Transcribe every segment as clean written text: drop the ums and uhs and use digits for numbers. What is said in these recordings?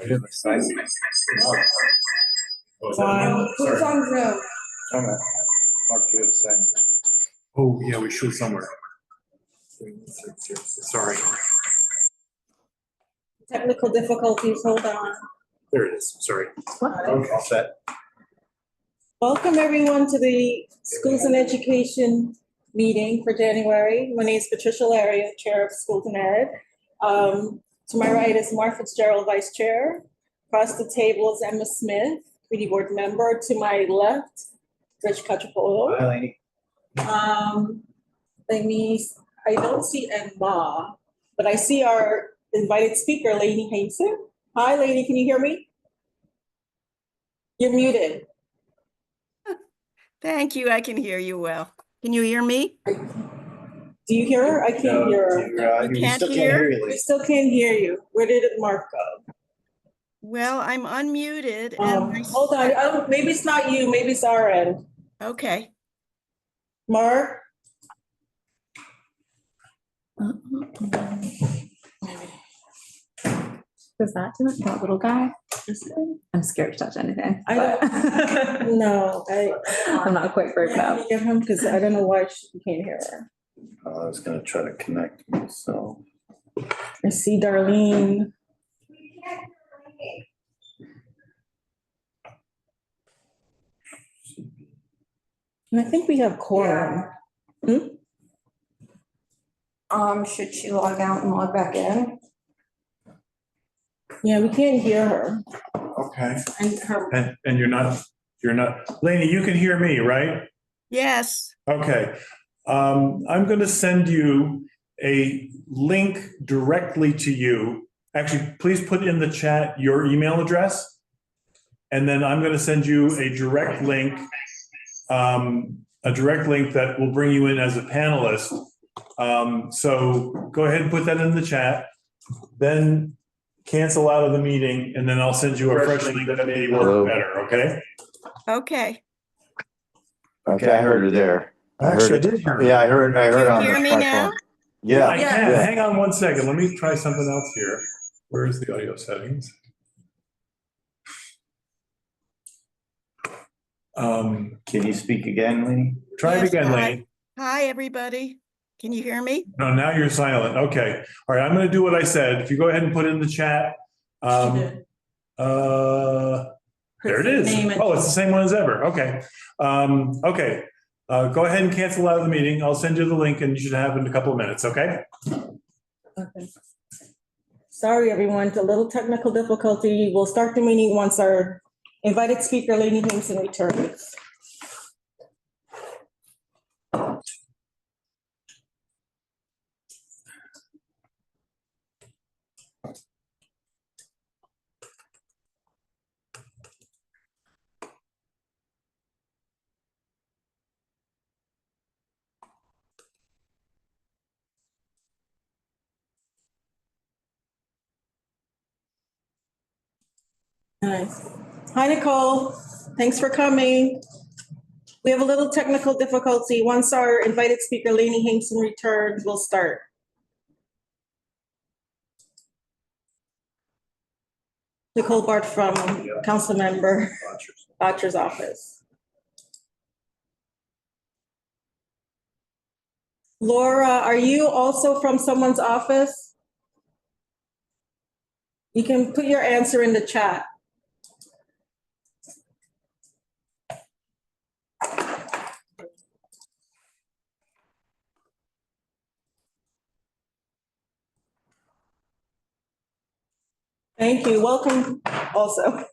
Who's on Zoom? Oh, yeah, we should somewhere. Sorry. Technical difficulties, hold on. There it is. Sorry. Okay, set. Welcome everyone to the Schools and Education meeting for January. My name is Patricia Laria, Chair of Schools and Ed. To my right is Mark Fitzgerald, Vice Chair. Across the table is Emma Smith, Committee Board Member. To my left, Rich Catrapolo. Hi, Leonie. I don't see Emma, but I see our invited speaker, Leonie Hason. Hi, Leonie, can you hear me? You're muted. Thank you. I can hear you well. Can you hear me? Do you hear her? I can't hear her. You We can't still can't hear? hear you, We Leonie. still can't hear you. Where did Mark go? Well, I'm unmuted and Hold on. Oh, maybe it's not you. Maybe it's our end. okay. Mark? Does that do it? That little guy? I'm scared to touch anything. I don't, no, I'm not quite brave enough. Get him because I don't know why she can't hear her. I was gonna try to connect myself. I see Darlene. And I think we have quorum. Should she log out and log back in? Yeah, we can't hear her. Okay. And her, And you're not, Lainey, you can hear me, right? Yes. Okay. I'm going to send you a link directly to you. Actually, please put in the chat your email address. And then I'm going to send you a direct link that will bring you in as a panelist. So go ahead and put that in the chat, then cancel out of the meeting, and then I'll send you a fresh link that may work better, okay? Okay. Okay, I heard her there. Actually, I did hear her. Yeah, I heard Can on you the hear me my now? phone. Yeah. I can. Yeah. Hang on one second. Let me try something else here. Where is the audio settings? Can you speak again, Leonie? Try it Yes, again, hi. Lainey. Hi, everybody. Can you hear me? No, now you're silent. Okay. All right. I'm going to do what I said. If you go ahead and put in the chat. There it is. Oh, it's the same one as ever. Okay. Okay. Go ahead and cancel out of the meeting. I'll send you the link and you should have it in a couple of minutes. Okay. okay. Sorry, everyone, it's a little technical difficulty. We'll start the meeting once our invited speaker, Leonie Hason, returns. Nice. Hi, Nicole. Thanks for coming. We have a little technical difficulty. Once our invited speaker, Leonie Hason, returns, we'll start. Nicole Bart from Council Member Botcher's office. Laura, are you also from someone's office? You can put your answer in the chat. Thank you. Welcome also.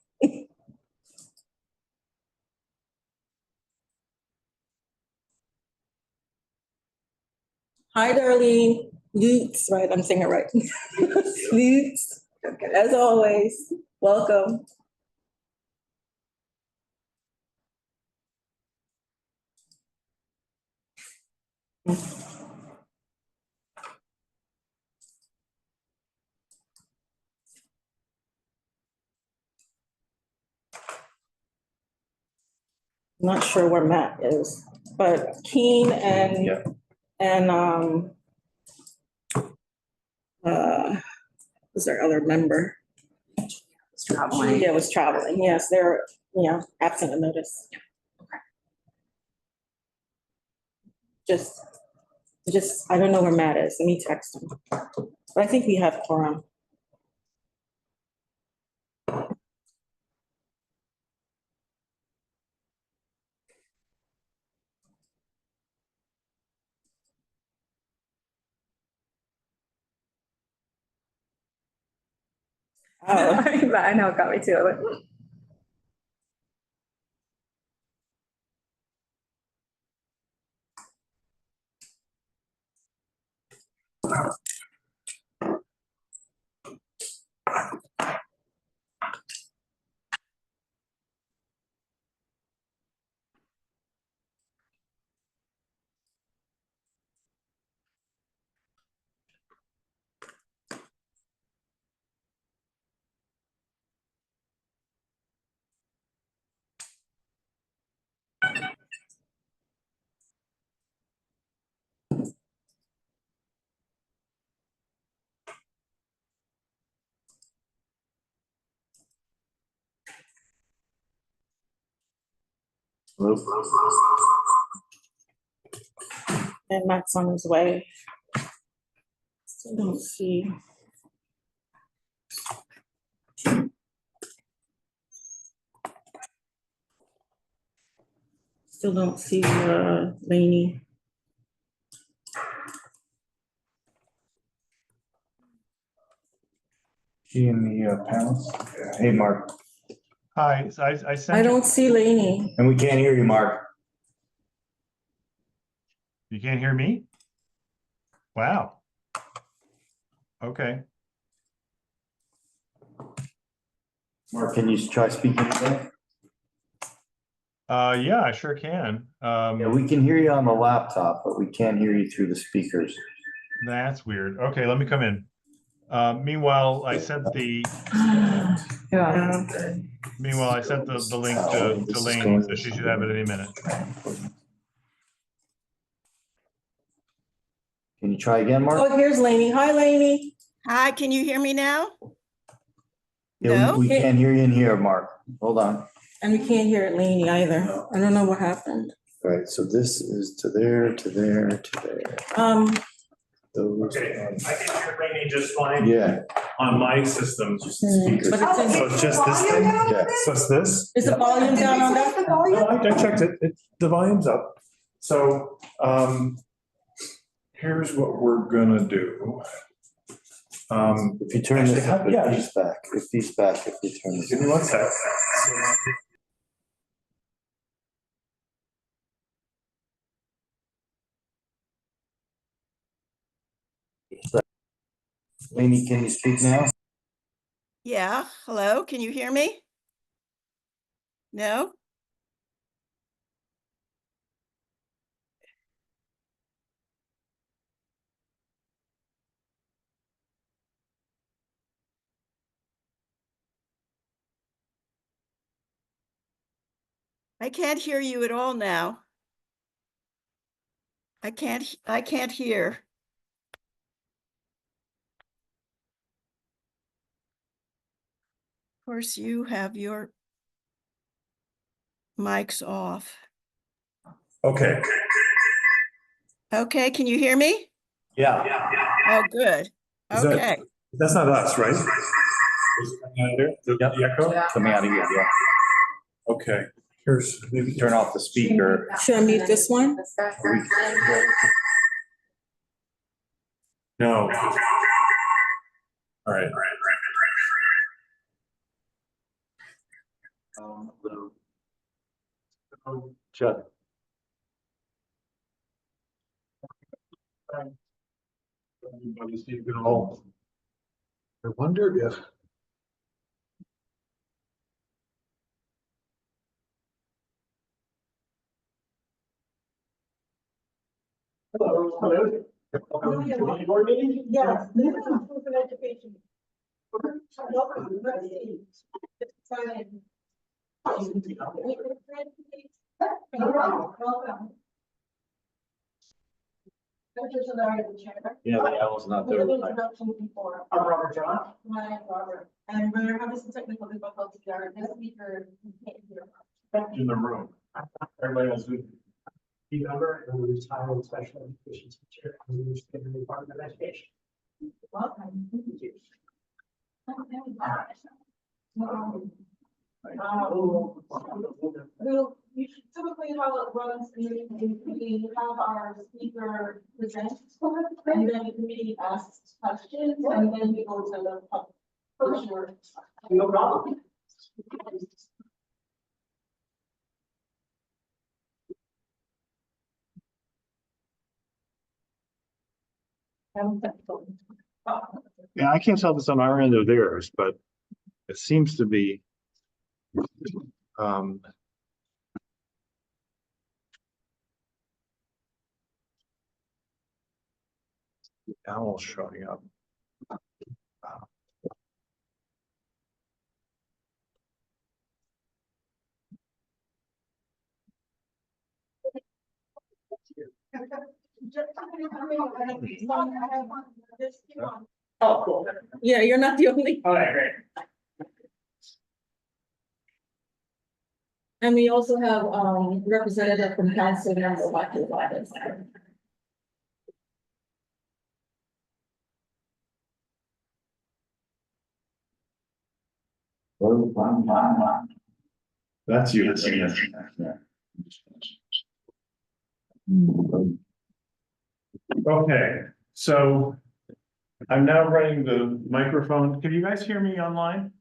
Hi, Darlene. Lutz, right? I'm saying it right. Lutz. Okay, as always, welcome. Not sure where Matt is, but Keen and Yeah. Who's our other member? traveling. Yeah, was traveling. Yes, they're, absent of notice. Just, I don't know where Matt is. Let me text him. But I think we have quorum. Oh, But I know it got me too. I was like, and Matt's on his way. Still don't see. Still don't see Leonie. She in the panels? Hey, Mark. Hi, I I sent you, don't see Leonie. And we can't hear you, Mark. you can't hear me? Wow. Okay. Mark, can you try speaking again? Yeah, I sure can. Yeah, we can hear you on the laptop, but we can't hear you through the speakers. That's weird. Okay, let me come in. Meanwhile, I sent the Yeah. link to Leonie, so she should have it any minute. Can you try again, Mark? Oh, here's Leonie. Hi, Leonie. Hi, can you hear me now? Yeah, No? we can't hear you in here, Mark. Hold on. And we can't hear Leonie either. I don't know what happened. All right, so this is to there, to there, to there. Those Okay, are- I can hear Leonie just fine Yeah, on my system. just the speakers. But it's in, So it's just this thing? Yeah. So it's this? is the volume down on that? No, I checked it. The volume's up. So, here's what we're gonna do. If you turn this Actually, up, yeah. if these back, if these back, if you turn this. Give me one sec. Lainey, can you speak now? Yeah, hello, can you hear me? No? I can't hear you at all now. I can't hear. Of course, you have your mics off. Okay. Okay, can you hear me? Yeah. Oh, good. Is that- Okay, That's not us, right? The echo? Coming out of here, yeah. Okay, here's, Maybe turn off the speaker. Should I mute this one? no. All right. Chuck. Everybody's keeping all. I wonder if. Hello. Board meeting? Yes. Patricia Larry, the chair. Yeah, the L's not A there. little introduction before. I'm Robert John. My name is Robert, and we're having some technical difficulties. Our guest speaker can't hear. In the room. Everybody else. Key member and the retired special education teacher in the State Department of Education. Welcome. Typically how it runs is we have our speaker present, and then the committee asks questions, and then we go to the public. For sure. No problem. Yeah, I can't tell if it's on our end or theirs, but it seems to be. Um. The owl showing up. Oh, cool. Yeah, you're not the only. All right, great. And we also have representative from council and elected bodies. That's you. Okay, so I'm now running the microphone. Can you guys hear me online?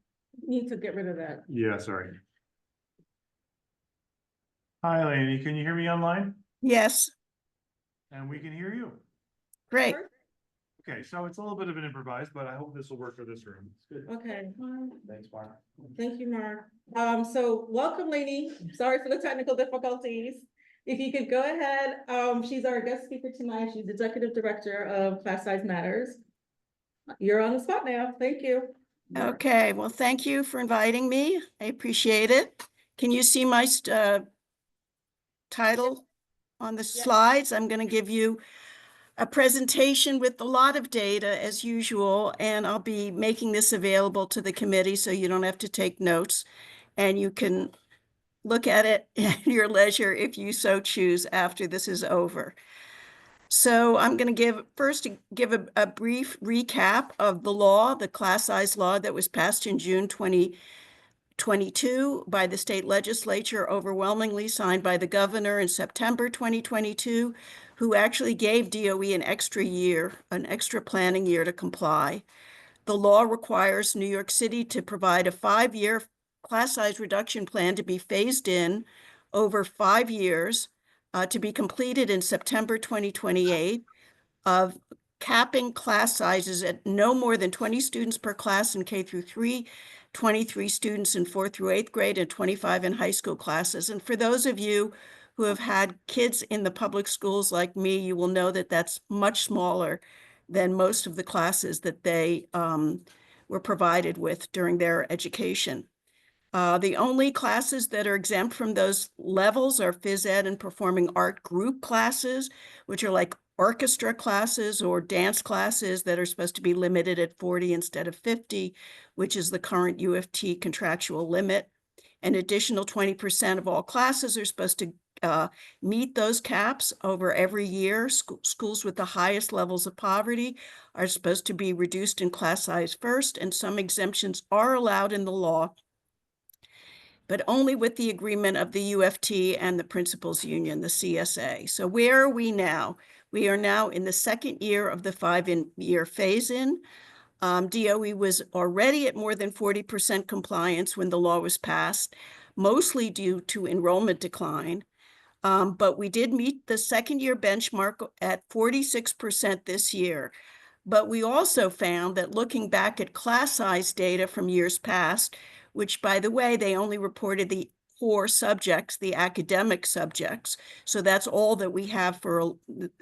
Need to get rid of that. Yeah, sorry. Hi, Leonie, can you hear me online? Yes, And we can hear you. great. Okay, so it's a little bit of an improvise, but I hope this will work for this room. It's good. Okay. Thanks, Mark. Thank you, Mark. So welcome, Leonie. Sorry for the technical difficulties. If you could go ahead, she's our guest speaker tonight. She's Executive Director of Class Size Matters. You're on the spot now. Thank you. Okay, well, thank you for inviting me. I appreciate it. Can you see my title on the slides? I'm going to give you a presentation with a lot of data as usual, and I'll be making this available to the committee so you don't have to take notes, and you can look at it at your leisure if you so choose after this is over. So I'm going to give a brief recap of the law, the class size law that was passed in June 2022 by the state legislature, overwhelmingly signed by the governor in September 2022, who actually gave DOE an extra planning year to comply. The law requires New York City to provide a 5-year class size reduction plan to be phased in over 5 years to be completed in September 2028, of capping class sizes at no more than 20 students per class in K through 3, 23 students in 4th through 8th grade, and 25 in high school classes. And for those of you who have had kids in the public schools like me, you will know that that's much smaller than most of the classes that they were provided with during their education. The only classes that are exempt from those levels are phys ed and performing art group classes, which are like orchestra classes or dance classes that are supposed to be limited at 40 instead of 50, which is the current U of T contractual limit. An additional 20% of all classes are supposed to meet those caps over every year. Schools with the highest levels of poverty are supposed to be reduced in class size first, and some exemptions are allowed in the law, but only with the agreement of the UFT and the Principals Union, the CSA. So where are we now? We are now in the second year of the 5-year phase-in. DOE was already at more than 40% compliance when the law was passed, mostly due to enrollment decline. But we did meet the second-year benchmark at 46% this year. But we also found that looking back at class size data from years past, which, by the way, they only reported the core subjects, the academic subjects. So that's all that we have for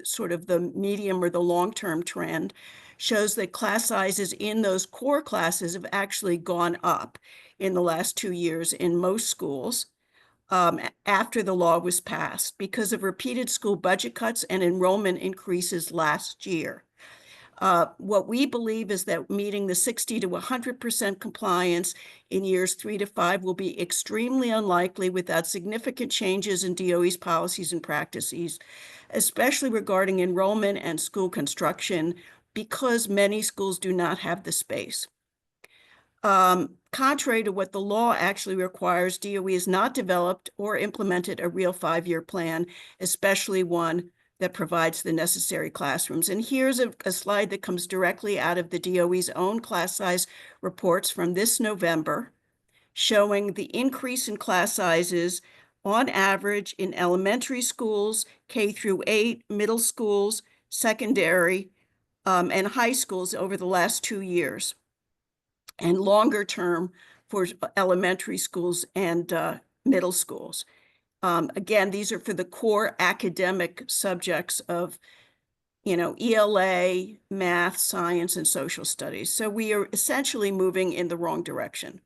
sort of the medium or the long-term trend, shows that class sizes in those core classes have actually gone up in the last 2 years in most schools. after the law was passed because of repeated school budget cuts and enrollment increases last year. What we believe is that meeting the 60 to 100% compliance in years 3 to 5 will be extremely unlikely without significant changes in DOE's policies and practices, especially regarding enrollment and school construction, because many schools do not have the space. Contrary to what the law actually requires, DOE has not developed or implemented a real 5-year plan, especially one that provides the necessary classrooms. And here's a slide that comes directly out of the DOE's own class size reports from this November, showing the increase in class sizes on average in elementary schools, K through 8, middle schools, secondary, and high schools over the last 2 years, and longer term for elementary schools and middle schools. Again, these are for the core academic subjects of, ELA, math, science, and social studies. So we are essentially moving in the wrong direction.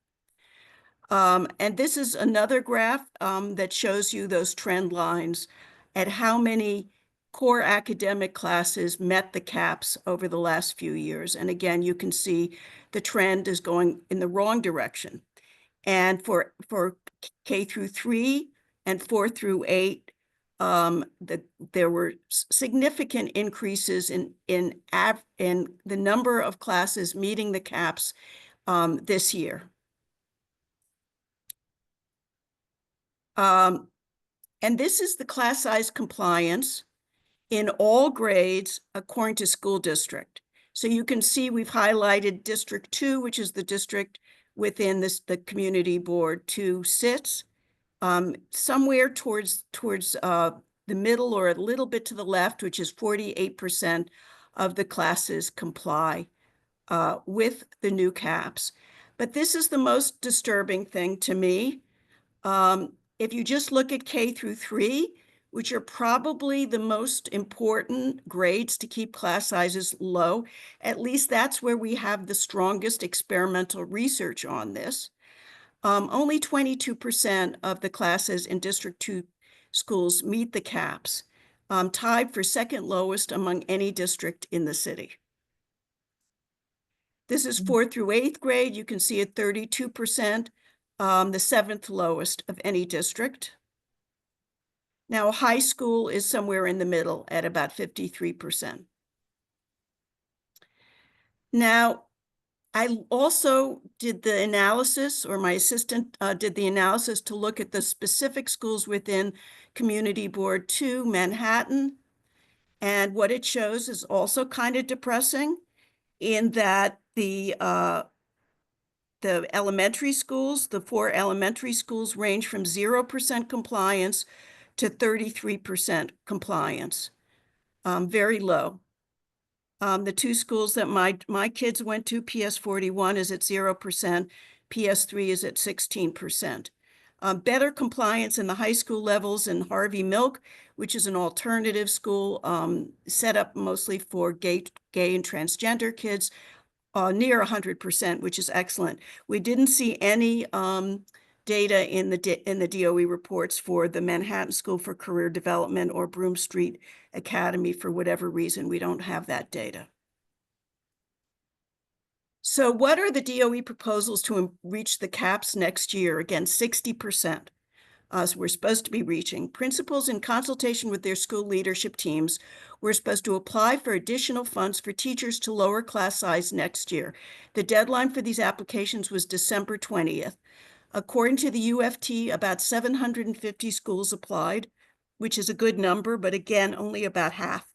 And this is another graph that shows you those trend lines at how many core academic classes met the caps over the last few years. And again, you can see the trend is going in the wrong direction. And for K through 3 and 4 through 8, there were significant increases in the number of classes meeting the caps this year. And this is the class size compliance in all grades according to school district. So you can see we've highlighted District 2, which is the district within the community board 2 sits. Somewhere towards the middle or a little bit to the left, which is 48% of the classes comply with the new caps. But this is the most disturbing thing to me. If you just look at K through 3, which are probably the most important grades to keep class sizes low, at least that's where we have the strongest experimental research on this. Only 22% of the classes in District 2 schools meet the caps, tied for second lowest among any district in the city. This is 4th through 8th grade. You can see at 32%, the 7th lowest of any district. Now, high school is somewhere in the middle at about 53%. Now, I also did the analysis, or my assistant did the analysis to look at the specific schools within Community Board 2, Manhattan. And what it shows is also kind of depressing in that the elementary schools, the 4 elementary schools range from 0% compliance to 33% compliance, very low. The 2 schools that my kids went to, PS 41 is at 0%, PS 3 is at 16%. Better compliance in the high school levels in Harvey Milk, which is an alternative school set up mostly for gay and transgender kids, near 100%, which is excellent. We didn't see any data in the DOE reports for the Manhattan School for Career Development or Broome Street Academy. For whatever reason, we don't have that data. So what are the DOE proposals to reach the caps next year? Again, 60%. So we're supposed to be reaching. Principals in consultation with their school leadership teams were supposed to apply for additional funds for teachers to lower class size next year. The deadline for these applications was December 20th. According to the UFT, about 750 schools applied, which is a good number, but again, only about half.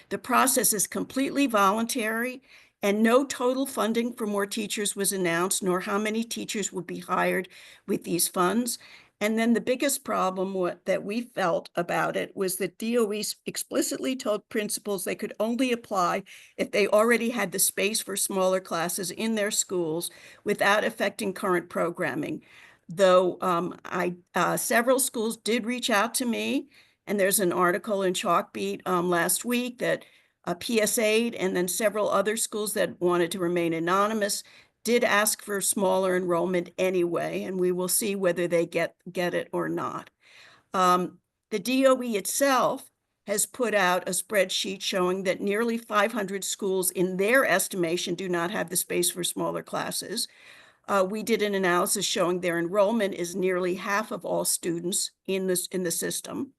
The process is completely voluntary, and no total funding for more teachers was announced, nor how many teachers would be hired with these funds. And then the biggest problem that we felt about it was that DOE explicitly told principals they could only apply if they already had the space for smaller classes in their schools without affecting current programming. Though several schools did reach out to me, and there's an article in Chalkbeat last week that PS 8 and then several other schools that wanted to remain anonymous did ask for smaller enrollment anyway, and we will see whether they get it or not. The DOE itself has put out a spreadsheet showing that nearly 500 schools in their estimation do not have the space for smaller classes. We did an analysis showing their enrollment is nearly half of all students in the system.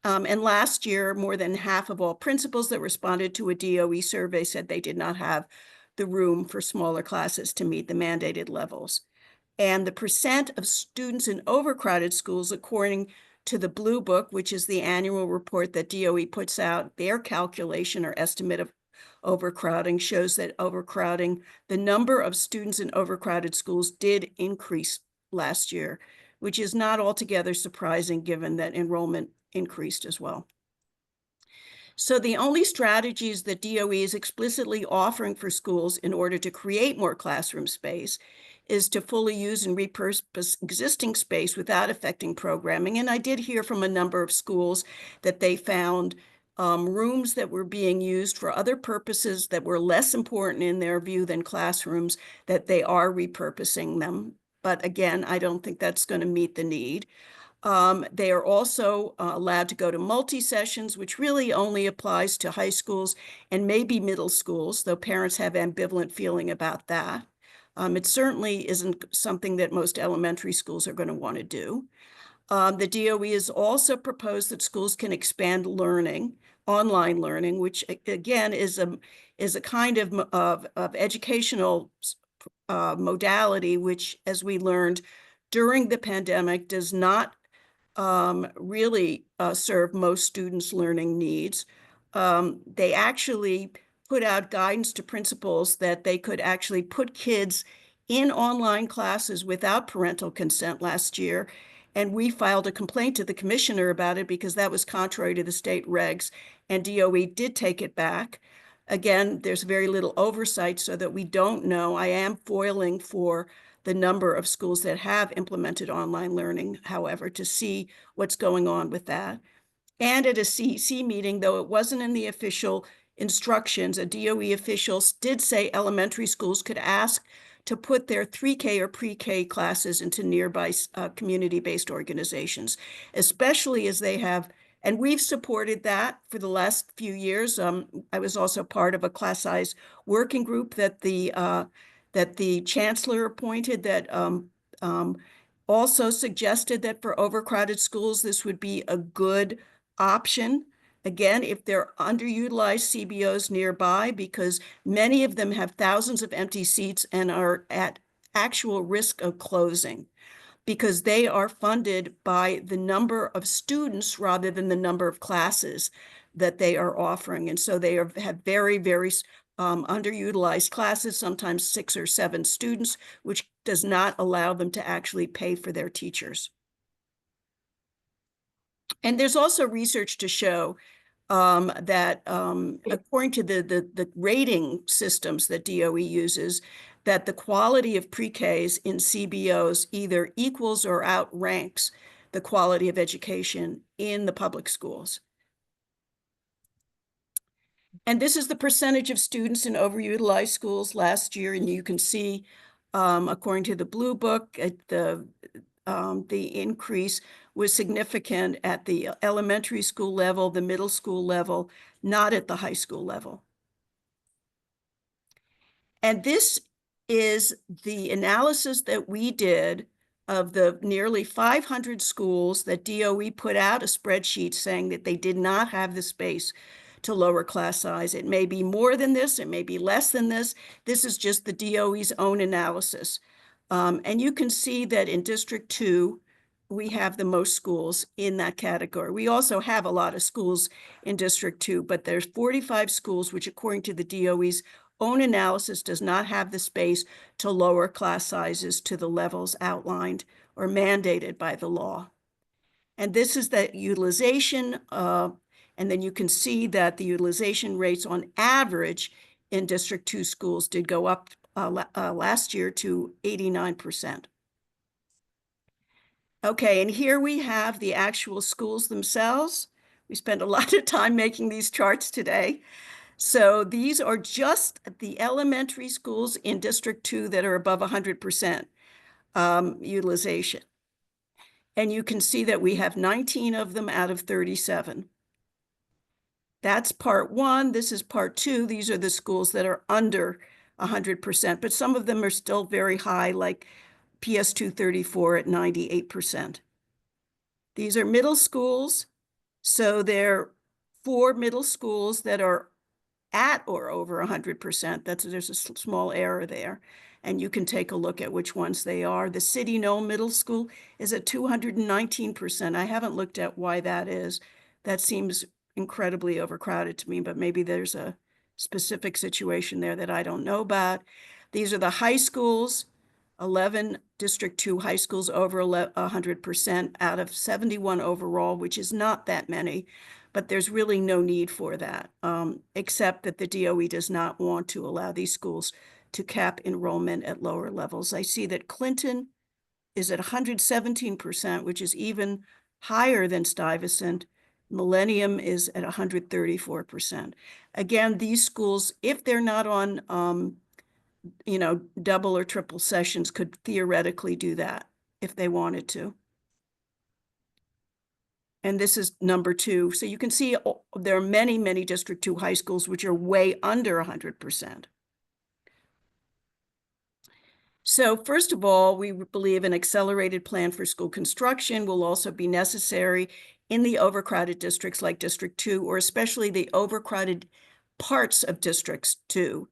And last year, more than half of all principals that responded to a DOE survey said they did not have the room for smaller classes to meet the mandated levels. And the percent of students in overcrowded schools, according to the Blue Book, which is the annual report that DOE puts out, their calculation or estimate of overcrowding shows that overcrowding, the number of students in overcrowded schools did increase last year, which is not altogether surprising given that enrollment increased as well. So the only strategies that DOE is explicitly offering for schools in order to create more classroom space is to fully use and repurpose existing space without affecting programming. And I did hear from a number of schools that they found rooms that were being used for other purposes that were less important in their view than classrooms, that they are repurposing them. But again, I don't think that's going to meet the need. They are also allowed to go to multi-sessions, which really only applies to high schools and maybe middle schools, though parents have ambivalent feeling about that. It certainly isn't something that most elementary schools are going to want to do. The DOE has also proposed that schools can expand learning, online learning, which again is a kind of educational modality, which, as we learned during the pandemic, does not really serve most students' learning needs. They actually put out guidance to principals that they could actually put kids in online classes without parental consent last year. And we filed a complaint to the commissioner about it because that was contrary to the state regs, and DOE did take it back. Again, there's very little oversight so that we don't know. I am foiling for the number of schools that have implemented online learning, however, to see what's going on with that. And at a CEC meeting, though it wasn't in the official instructions, a DOE official did say elementary schools could ask to put their 3K or pre-K classes into nearby community-based organizations, especially as they have, and we've supported that for the last few years. I was also part of a class size working group that the chancellor appointed that also suggested that for overcrowded schools, this would be a good option. Again, if there are underutilized CBOs nearby, because many of them have thousands of empty seats and are at actual risk of closing, because they are funded by the number of students rather than the number of classes that they are offering. And so they have very, very underutilized classes, sometimes 6 or 7 students, which does not allow them to actually pay for their teachers. And there's also research to show that according to the rating systems that DOE uses, that the quality of pre-Ks in CBOs either equals or outranks the quality of education in the public schools. And this is the percentage of students in overutilized schools last year. And you can see, according to the Blue Book, the increase was significant at the elementary school level, the middle school level, not at the high school level. And this is the analysis that we did of the nearly 500 schools that DOE put out a spreadsheet saying that they did not have the space to lower class size. It may be more than this, it may be less than this. This is just the DOE's own analysis. And you can see that in District 2, we have the most schools in that category. We also have a lot of schools in District 2, but there's 45 schools, which according to the DOE's own analysis does not have the space to lower class sizes to the levels outlined or mandated by the law. And this is the utilization, and then you can see that the utilization rates on average in District 2 schools did go up last year to 89%. Okay, and here we have the actual schools themselves. We spent a lot of time making these charts today. So these are just the elementary schools in District 2 that are above 100% utilization. And you can see that we have 19 of them out of 37. That's part 1. This is part 2. These are the schools that are under 100%, but some of them are still very high, like PS 234 at 98%. These are middle schools. So there are 4 middle schools that are at or over 100%. There's a small error there. And you can take a look at which ones they are. The City Knoll Middle School is at 219%. I haven't looked at why that is. That seems incredibly overcrowded to me, but maybe there's a specific situation there that I don't know about. These are the high schools, 11 District 2 high schools over 100% out of 71 overall, which is not that many, but there's really no need for that, except that the DOE does not want to allow these schools to cap enrollment at lower levels. I see that Clinton is at 117%, which is even higher than Stuyvesant. Millennium is at 134%. Again, these schools, if they're not on, double or triple sessions, could theoretically do that if they wanted to. And this is number 2. So you can see there are many, many District 2 high schools which are way under 100%. So first of all, we believe an accelerated plan for school construction will also be necessary in the overcrowded districts like District 2, or especially the overcrowded parts of District 2.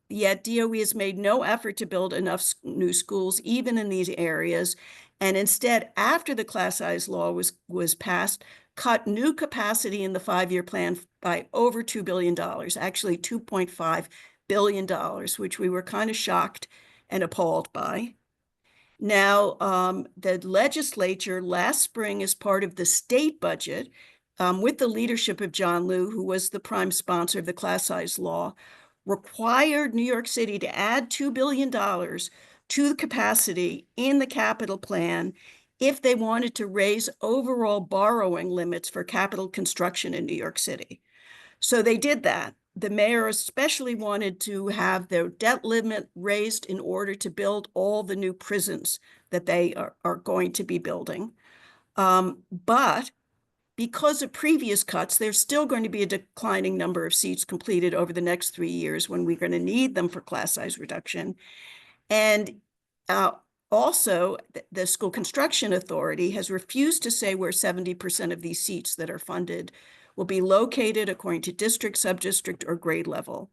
Yet DOE has made no effort to build enough new schools, even in these areas, and instead, after the class size law was passed, cut new capacity in the 5-year plan by over $2 billion, actually $2.5 billion, which we were kind of shocked and appalled by. Now, the legislature last spring, as part of the state budget, with the leadership of John Liu, who was the prime sponsor of the class size law, required New York City to add $2 billion to the capacity in the capital plan if they wanted to raise overall borrowing limits for capital construction in New York City. So they did that. The mayor especially wanted to have their debt limit raised in order to build all the new prisons that they are going to be building. But because of previous cuts, there's still going to be a declining number of seats completed over the next 3 years when we're going to need them for class size reduction. And also, the School Construction Authority has refused to say where 70% of these seats that are funded will be located according to district, sub-district, or grade level.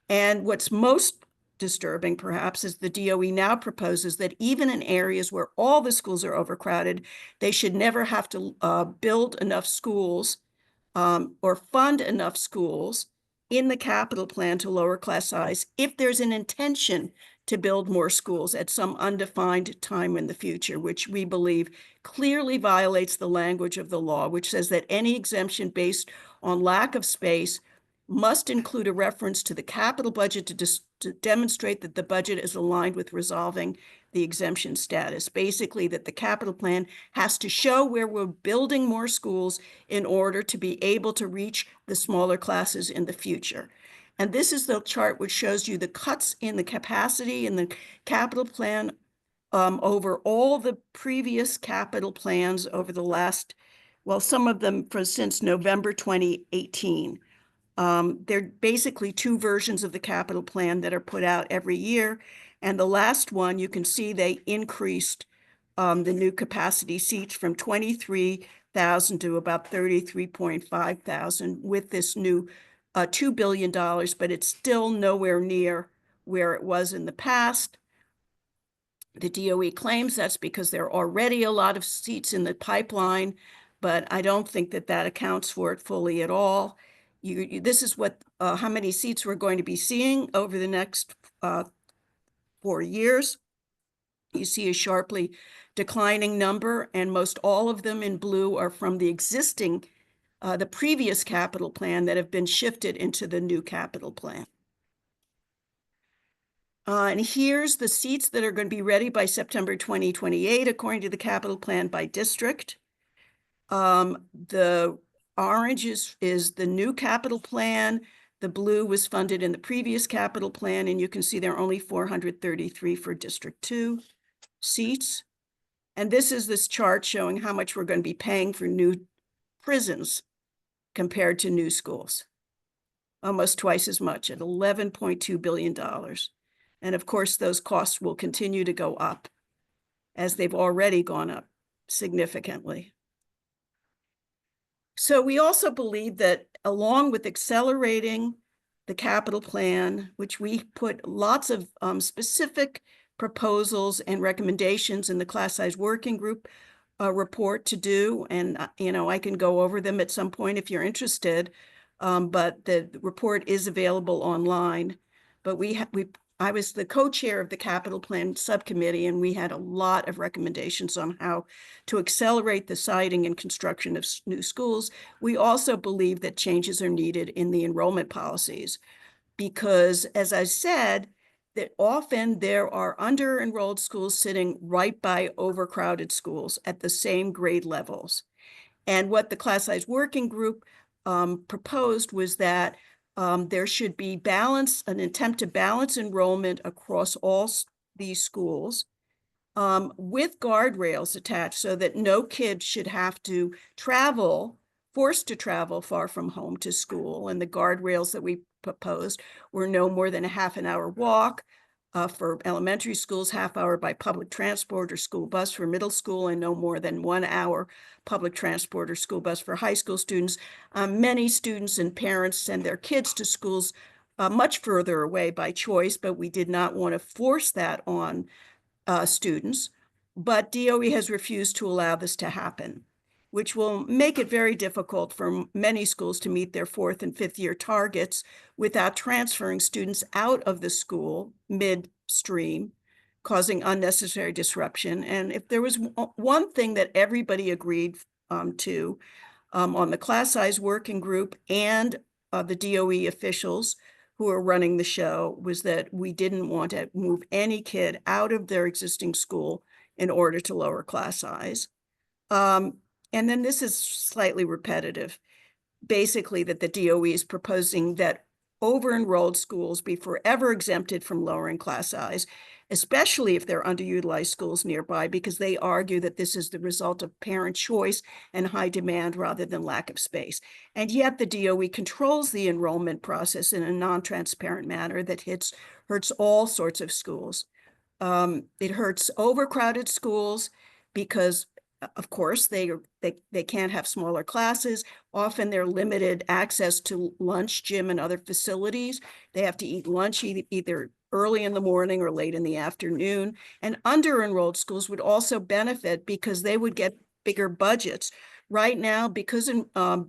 And what's most disturbing, perhaps, is the DOE now proposes that even in areas where all the schools are overcrowded, they should never have to build enough schools or fund enough schools in the capital plan to lower class size if there's an intention to build more schools at some undefined time in the future, which we believe clearly violates the language of the law, which says that any exemption based on lack of space must include a reference to the capital budget to demonstrate that the budget is aligned with resolving the exemption status. Basically, that the capital plan has to show where we're building more schools in order to be able to reach the smaller classes in the future. And this is the chart which shows you the cuts in the capacity in the capital plan over all the previous capital plans over the last, well, some of them since November 2018. There are basically 2 versions of the capital plan that are put out every year. And the last one, you can see they increased the new capacity seats from 23,000 to about 33.5 thousand with this new $2 billion, but it's still nowhere near where it was in the past. The DOE claims that's because there are already a lot of seats in the pipeline, but I don't think that that accounts for it fully at all. This is what how many seats we're going to be seeing over the next 4 years. You see a sharply declining number, and most all of them in blue are from the existing, the previous capital plan that have been shifted into the new capital plan. And here's the seats that are going to be ready by September 2028, according to the capital plan by district. The orange is the new capital plan. The blue was funded in the previous capital plan, and you can see there are only 433 for District 2 seats. And this is this chart showing how much we're going to be paying for new prisons compared to new schools. Almost twice as much at $11.2 billion. And of course, those costs will continue to go up as they've already gone up significantly. So we also believe that along with accelerating the capital plan, which we put lots of specific proposals and recommendations in the class size working group report to do, and I can go over them at some point if you're interested, but the report is available online. But I was the co-chair of the capital plan subcommittee, and we had a lot of recommendations on how to accelerate the siting and construction of new schools. We also believe that changes are needed in the enrollment policies because, as I said, that often there are under-enrolled schools sitting right by overcrowded schools at the same grade levels. And what the class size working group proposed was that there should be an attempt to balance enrollment across all these schools with guardrails attached so that no kid should have to forced to travel far from home to school. And the guardrails that we proposed were no more than a half an hour walk for elementary schools, half hour by public transport or school bus for middle school, and no more than 1 hour public transport or school bus for high school students. Many students and parents send their kids to schools much further away by choice, but we did not want to force that on students. But DOE has refused to allow this to happen, which will make it very difficult for many schools to meet their 4th and 5th year targets without transferring students out of the school midstream, causing unnecessary disruption. And if there was one thing that everybody agreed to on the class size working group and the DOE officials who are running the show, was that we didn't want to move any kid out of their existing school in order to lower class size. And then this is slightly repetitive, basically that the DOE is proposing that over-enrolled schools be forever exempted from lowering class size, especially if they're underutilized schools nearby, because they argue that this is the result of parent choice and high demand rather than lack of space. And yet the DOE controls the enrollment process in a non-transparent manner that hurts all sorts of schools. It hurts overcrowded schools because, of course, they can't have smaller classes. Often they're limited access to lunch, gym, and other facilities. They have to eat lunch either early in the morning or late in the afternoon. And under-enrolled schools would also benefit because they would get bigger budgets. Right now, because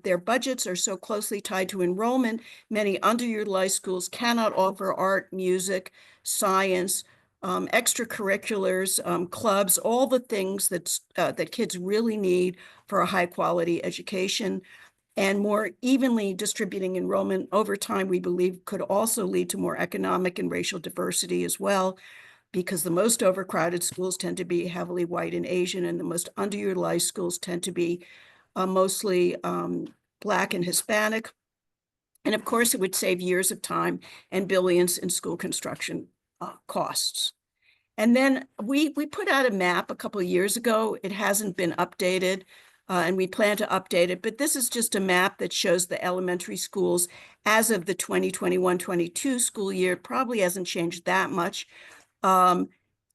their budgets are so closely tied to enrollment, many underutilized schools cannot offer art, music, science, extracurriculars, clubs, all the things that kids really need for a high quality education. And more evenly distributing enrollment over time, we believe, could also lead to more economic and racial diversity as well, because the most overcrowded schools tend to be heavily white and Asian, and the most underutilized schools tend to be mostly Black and Hispanic. And of course, it would save years of time and billions in school construction costs. And then we put out a map a couple of years ago. It hasn't been updated, and we plan to update it. But this is just a map that shows the elementary schools as of the 2021-22 school year. It probably hasn't changed that much, to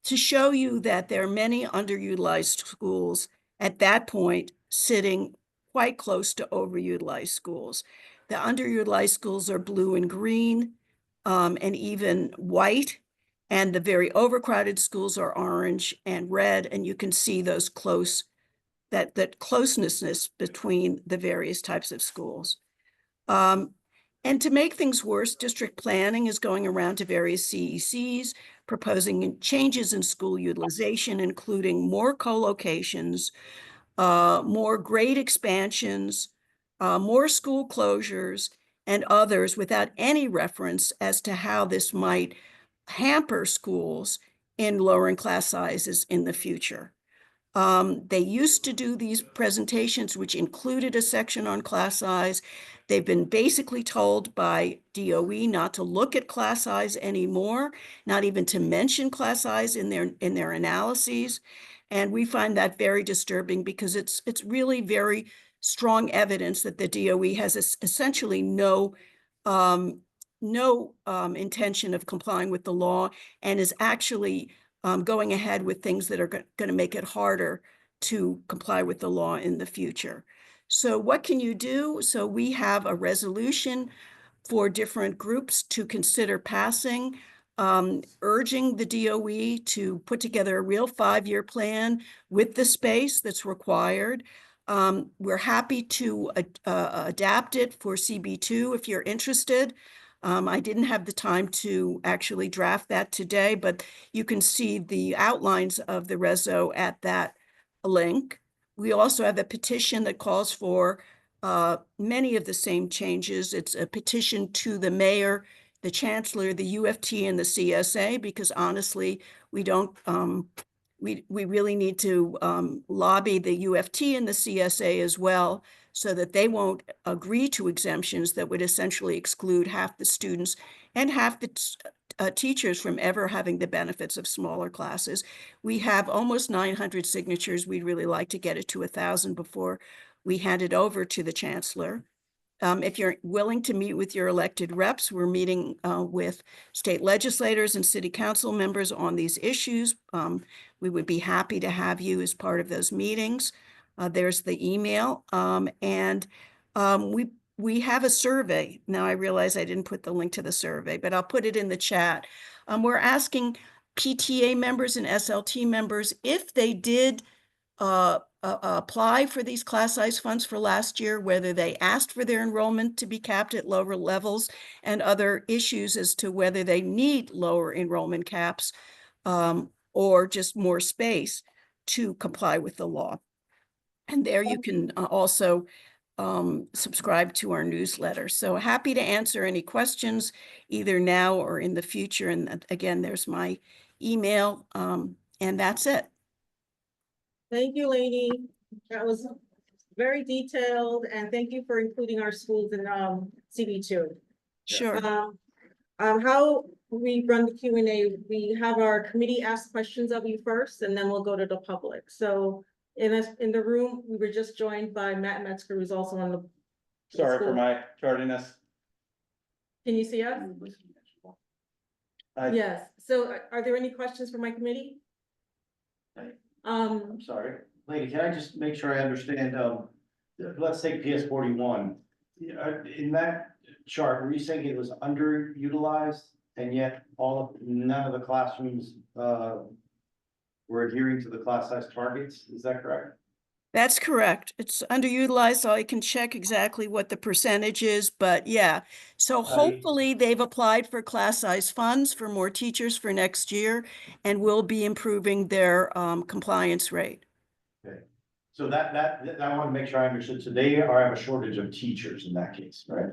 show you that there are many underutilized schools at that point sitting quite close to overutilized schools. The underutilized schools are blue and green, and even white. And the very overcrowded schools are orange and red, and you can see those that closeness between the various types of schools. And to make things worse, district planning is going around to various CECs, proposing changes in school utilization, including more co-locations, more grade expansions, more school closures, and others without any reference as to how this might hamper schools in lowering class sizes in the future. They used to do these presentations, which included a section on class size. They've been basically told by DOE not to look at class size anymore, not even to mention class size in their analyses. And we find that very disturbing because it's really very strong evidence that the DOE has essentially no intention of complying with the law and is actually going ahead with things that are going to make it harder to comply with the law in the future. So what can you do? So we have a resolution for different groups to consider passing, urging the DOE to put together a real 5-year plan with the space that's required. We're happy to adapt it for CB2 if you're interested. I didn't have the time to actually draft that today, but you can see the outlines of the reso at that link. We also have a petition that calls for many of the same changes. It's a petition to the mayor, the chancellor, the UFT, and the CSA, because honestly, we don't, we really need to lobby the UFT and the CSA as well, so that they won't agree to exemptions that would essentially exclude half the students and half the teachers from ever having the benefits of smaller classes. We have almost 900 signatures. We'd really like to get it to 1,000 before we hand it over to the chancellor. If you're willing to meet with your elected reps, we're meeting with state legislators and city council members on these issues. We would be happy to have you as part of those meetings. There's the email, and we have a survey. Now I realize I didn't put the link to the survey, but I'll put it in the chat. We're asking PTA members and SLT members if they did apply for these class size funds for last year, whether they asked for their enrollment to be capped at lower levels, and other issues as to whether they need lower enrollment caps or just more space to comply with the law. And there you can also subscribe to our newsletter. So happy to answer any questions either now or in the future. And again, there's my email, and that's it. Thank you, Leonie. That was very detailed, and thank you for including our schools in CB2. Sure. How we run the Q&A, we have our committee ask questions of you first, and then we'll go to the public. So in the room, we were just joined by Matt Metzger, who's also on the. Sorry for my tardiness. Can you see us? Yes. So are there any questions for my committee? I'm sorry, lady, can I just make sure I understand, let's take PS 41. In that chart, were you saying it was underutilized and yet none of the classrooms, were adhering to the class size targets? Is that correct? That's correct. It's underutilized, so I can check exactly what the percentage is, but yeah. So hopefully they've applied for class size funds for more teachers for next year and will be improving their compliance rate. Okay, so that I want to make sure I understood. So they have a shortage of teachers in that case, right?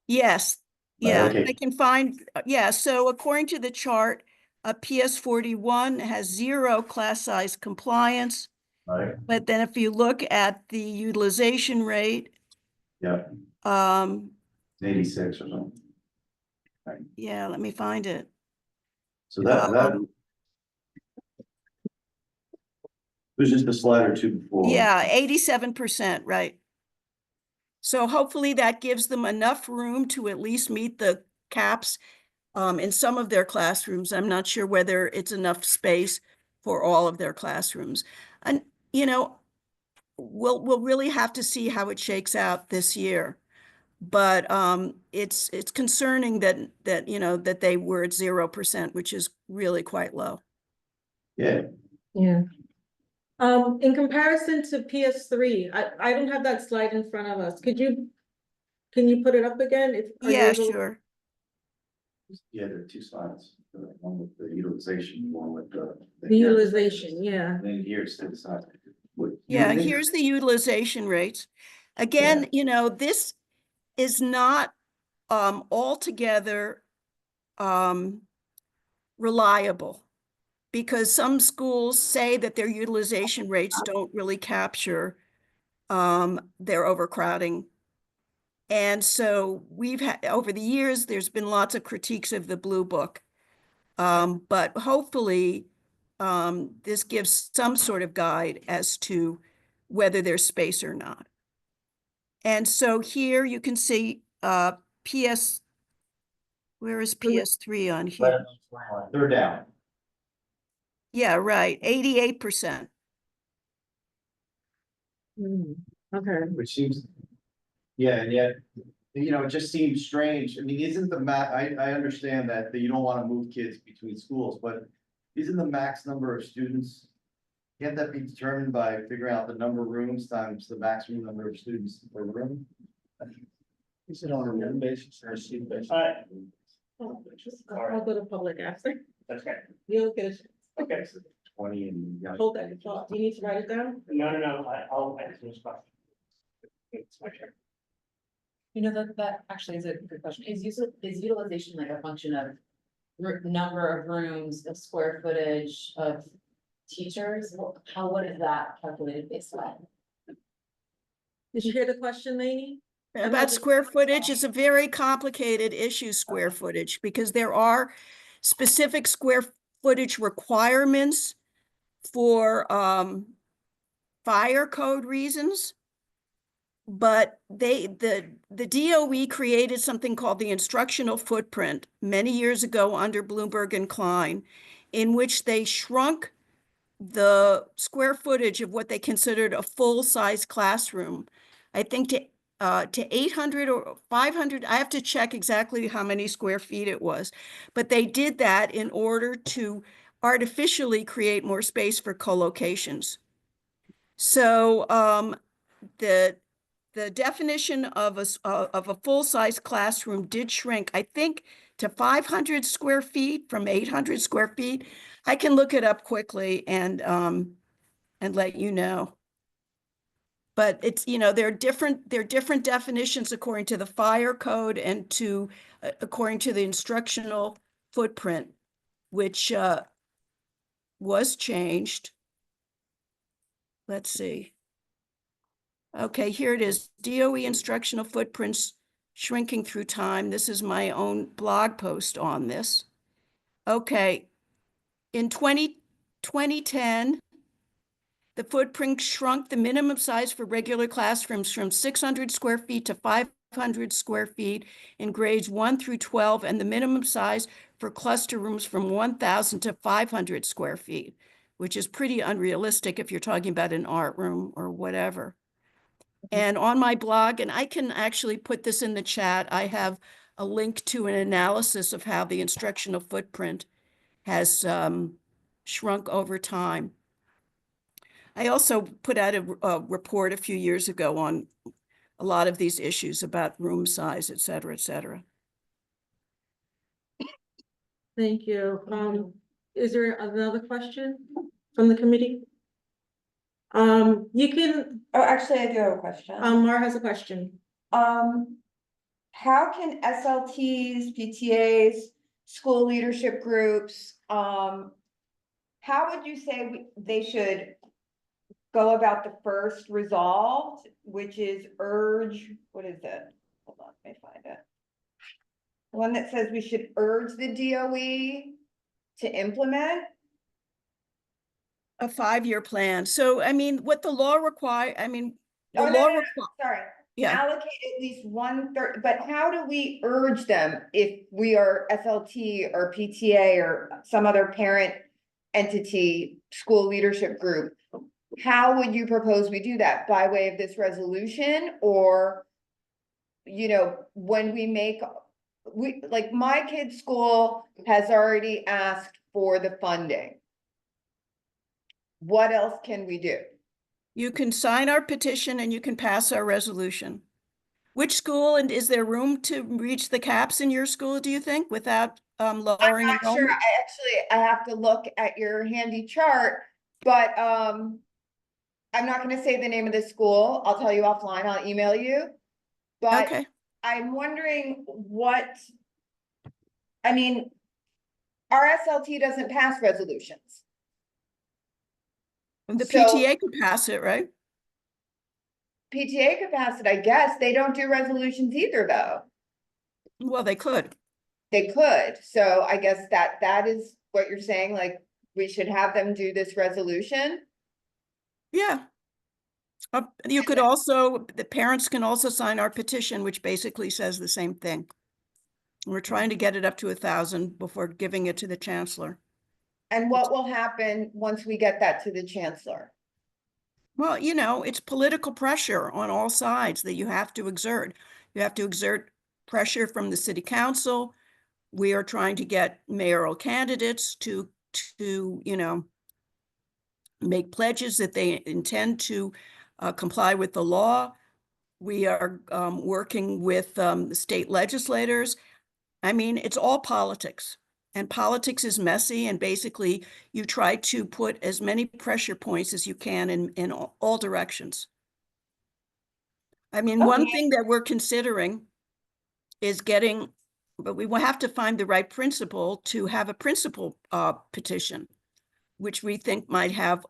Yes, yeah, Okay. I can find, yeah, so according to the chart, PS 41 has 0 class size compliance. Right. But then if you look at the utilization rate, Yeah, 86 or something. Right. yeah, let me find it. So that was just a slide or two before. Yeah, 87%, right. So hopefully that gives them enough room to at least meet the caps in some of their classrooms. I'm not sure whether it's enough space for all of their classrooms. And, you know, we'll really have to see how it shakes out this year. But it's concerning that you know that they were at 0%, which is really quite low. Yeah. Yeah. In comparison to PS3, I don't have that slide in front of us. Can you put it up again? Yeah, sure. Yeah, there are two slides. One with the utilization, one with the Utilization, yeah. And then here's to the side. Yeah, here's the utilization rates. Again, you know, this is not altogether reliable, because some schools say that their utilization rates don't really capture their overcrowding. And so we've had, over the years, there's been lots of critiques of the Blue Book. But hopefully, this gives some sort of guide as to whether there's space or not. And so here you can see PS, where is PS3 on here? They're down. Yeah, right, 88%. Okay. Which seems, yeah, and yet, it just seems strange. I mean, isn't the I understand that you don't want to move kids between schools, but isn't the max number of students? Can't that be determined by figuring out the number of rooms times the maximum number of students per room? Is it on a room basis or a seat basis? I'll go to public after. Okay. You'll get a, Okay, so 20 and. hold that thought. Do you need to write it down? No, I'll answer this question. It's my turn. You know, that actually is a good question. Is utilization like a function of number of rooms, of square footage, of teachers? What is that calculated based on? Did you hear the question, Leonie? About square footage is a very complicated issue, square footage, because there are specific square footage requirements for fire code reasons. But the DOE created something called the instructional footprint many years ago under Bloomberg and Klein, in which they shrunk the square footage of what they considered a full-size classroom, I think to 800 or 500. I have to check exactly how many square feet it was, but they did that in order to artificially create more space for co-locations. So the definition of a full-size classroom did shrink, I think, to 500 square feet from 800 square feet. I can look it up quickly and let you know. But it's, there are different definitions according to the fire code and according to the instructional footprint, which was changed. Let's see. Okay, here it is. DOE instructional footprints shrinking through time. This is my own blog post on this. Okay, in 2010, the footprint shrunk the minimum size for regular classrooms from 600 square feet to 500 square feet in grades 1 through 12, and the minimum size for cluster rooms from 1,000 to 500 square feet, which is pretty unrealistic if you're talking about an art room or whatever. And on my blog, and I can actually put this in the chat, I have a link to an analysis of how the instructional footprint has shrunk over time. I also put out a report a few years ago on a lot of these issues about room size, et cetera, et cetera. Thank you. Is there another question from the committee? You can, Oh, actually, I do have a question. Mara has a question. How can SLTs, PTAs, school leadership groups, how would you say they should go about the first resolved, which is urge, what is it? Hold on, let me find it. The one that says we should urge the DOE to implement. A 5-year plan. So, I mean, what the law require, the Oh, law, no, sorry. yeah. Allocate at least 1/3, but how do we urge them if we are SLT or PTA or some other parent entity, school leadership group? How would you propose we do that? By way of this resolution, or, when we make, like my kid's school has already asked for the funding. What else can we do? You can sign our petition and you can pass our resolution. Which school, and is there room to reach the caps in your school, do you think, without lowering I'm not sure. enrollment? I have to look at your handy chart, but I'm not gonna say the name of the school. I'll tell you offline. I'll email you. But Okay. I'm wondering our SLT doesn't pass resolutions. And the So- PTA could pass it, right? PTA could pass it, I guess. They don't do resolutions either, though. Well, they could. They could, so I guess that is what you're saying, like, we should have them do this resolution? Yeah. You could also, the parents can also sign our petition, which basically says the same thing. We're trying to get it up to 1,000 before giving it to the chancellor. And what will happen once we get that to the chancellor? Well, you know, it's political pressure on all sides that you have to exert. You have to exert pressure from the city council. We are trying to get mayoral candidates to you know, make pledges that they intend to comply with the law. We are working with the state legislators. I mean, it's all politics, and politics is messy, and basically you try to put as many pressure points as you can in all directions. I mean, one Okay. thing that we're considering is getting, but we will have to find the right principal to have a principal petition, which we think might have,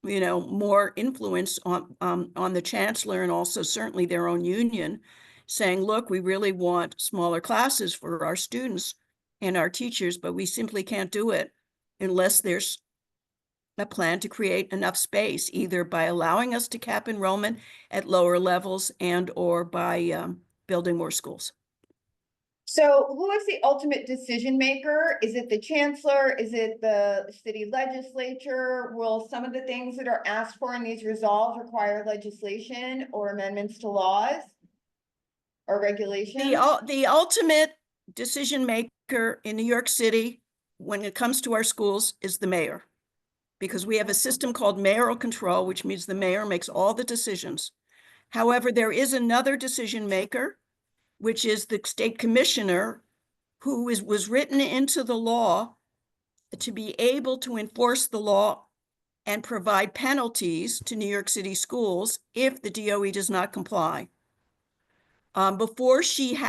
you know, more influence on the chancellor and also certainly their own union, saying, look, we really want smaller classes for our students and our teachers, but we simply can't do it unless there's a plan to create enough space, either by allowing us to cap enrollment at lower levels and or by building more schools. So who is the ultimate decision maker? Is it the chancellor? Is it the city legislature? Will some of the things that are asked for in these resolves require legislation or amendments to laws or regulations? The ultimate decision maker in New York City when it comes to our schools is the mayor, because we have a system called mayoral control, which means the mayor makes all the decisions. However, there is another decision maker, which is the state commissioner, who was written into the law to be able to enforce the law and provide penalties to New York City schools if the DOE does not comply. Before the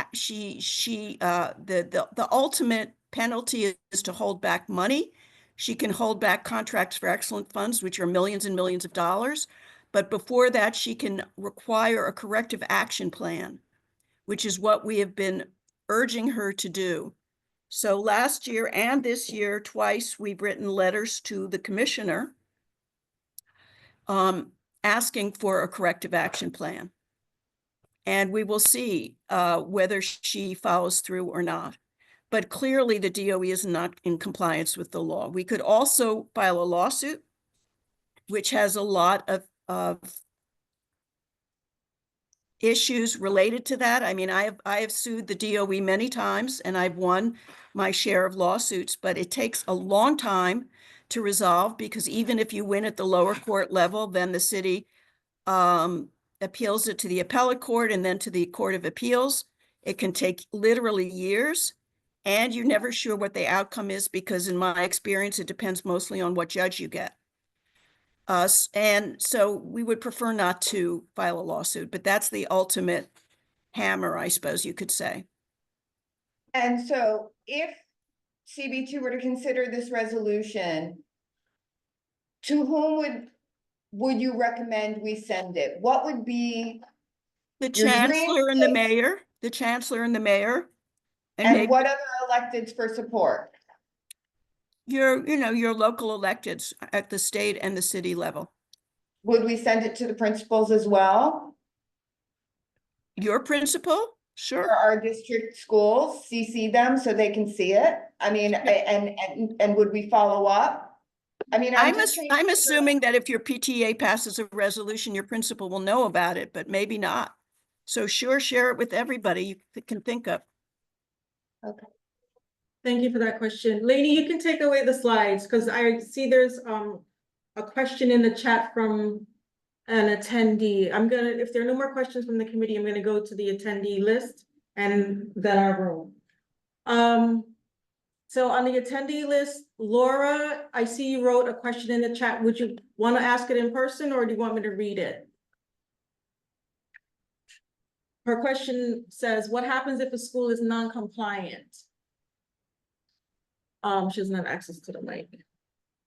ultimate penalty is to hold back money. She can hold back contracts for excellent funds, which are millions and millions of dollars. But before that, she can require a corrective action plan, which is what we have been urging her to do. So last year and this year, twice, we've written letters to the commissioner asking for a corrective action plan. And we will see whether she follows through or not. But clearly the DOE is not in compliance with the law. We could also file a lawsuit, which has a lot of issues related to that. I mean, I have sued the DOE many times and I've won my share of lawsuits, but it takes a long time to resolve, because even if you win at the lower court level, then the city appeals it to the appellate court and then to the Court of Appeals. It can take literally years, and you're never sure what the outcome is, because in my experience, it depends mostly on what judge you get. And so we would prefer not to file a lawsuit, but that's the ultimate hammer, I suppose you could say. And so if CB2 were to consider this resolution, to whom would you recommend we send it? What would be, The Your dream chancellor and the is- mayor, the chancellor and the mayor. And and maybe what other electeds for support? your local electeds at the state and the city level. Would we send it to the principals as well? Your principal? For Sure. our district schools, CC them so they can see it? I mean, and would we follow up? I mean, I'm just trying to- assuming that if your PTA passes a resolution, your principal will know about it, but maybe not. So sure, share it with everybody you can think of. Thank you for that question. Leonie, you can take away the slides, because I see there's a question in the chat from an attendee. If there are no more questions from the committee, I'm gonna go to the attendee list and then our room. So on the attendee list, Laura, I see you wrote a question in the chat. Would you want to ask it in person, or do you want me to read it? Her question says, what happens if a school is non-compliant? She doesn't have access to the mic.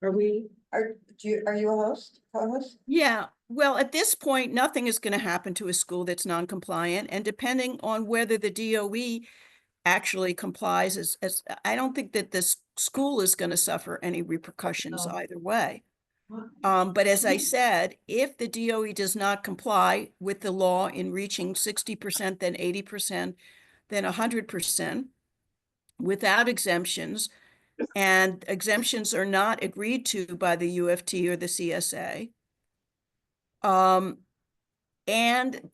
Are we? Are you a host, co-host? Yeah, well, at this point, nothing is going to happen to a school that's non-compliant, and depending on whether the DOE actually complies, as I don't think that this school is going to suffer any repercussions No. either way. But as I said, if the DOE does not comply with the law in reaching 60%, then 80%, then 100%, without exemptions, and exemptions are not agreed to by the UFT or the CSA. And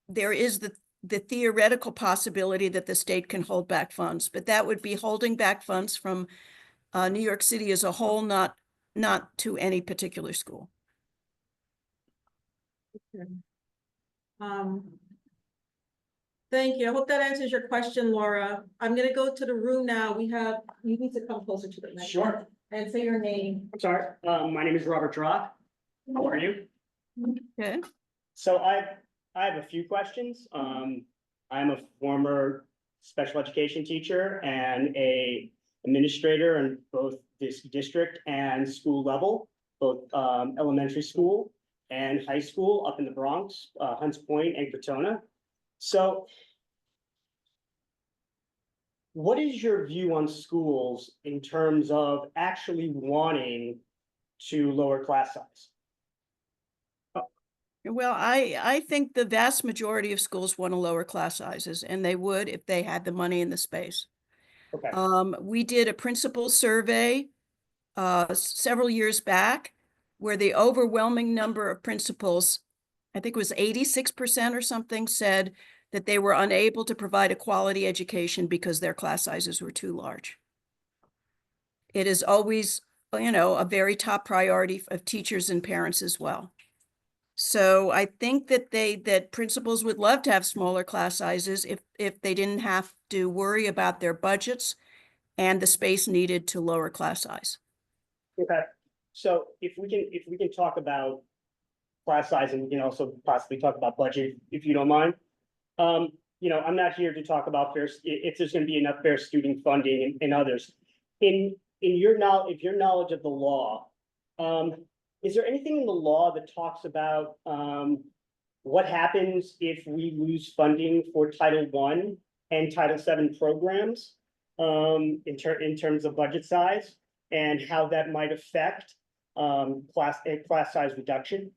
there is the theoretical possibility that the state can hold back funds, but that would be holding back funds from New York City as a whole, not to any particular school. Thank you. I hope that answers your question, Laura. I'm gonna go to the room now. You need to come closer to the mic. Sure. And say your name. I'm sorry, my name is Robert Drock. How are you? Okay. So I have a few questions. I'm a former special education teacher and a administrator in both this district and school level, both elementary school and high school up in the Bronx, Hunts Point and Crotona. So what is your view on schools in terms of actually wanting to lower class size? Well, I think the vast majority of schools want to lower class sizes, and they would if they had the money and the space. Okay. We did a principal survey several years back where the overwhelming number of principals, I think it was 86% or something, said that they were unable to provide a quality education because their class sizes were too large. It is always, a very top priority of teachers and parents as well. So I think that principals would love to have smaller class sizes if they didn't have to worry about their budgets and the space needed to lower class size. Okay, so if we can talk about class size, and we can also possibly talk about budget, if you don't mind. I'm not here to talk about if there's going to be enough fair student funding and others. In your knowledge of the law, is there anything in the law that talks about what happens if we lose funding for Title I and Title VII programs in terms of budget size, and how that might affect class size reduction?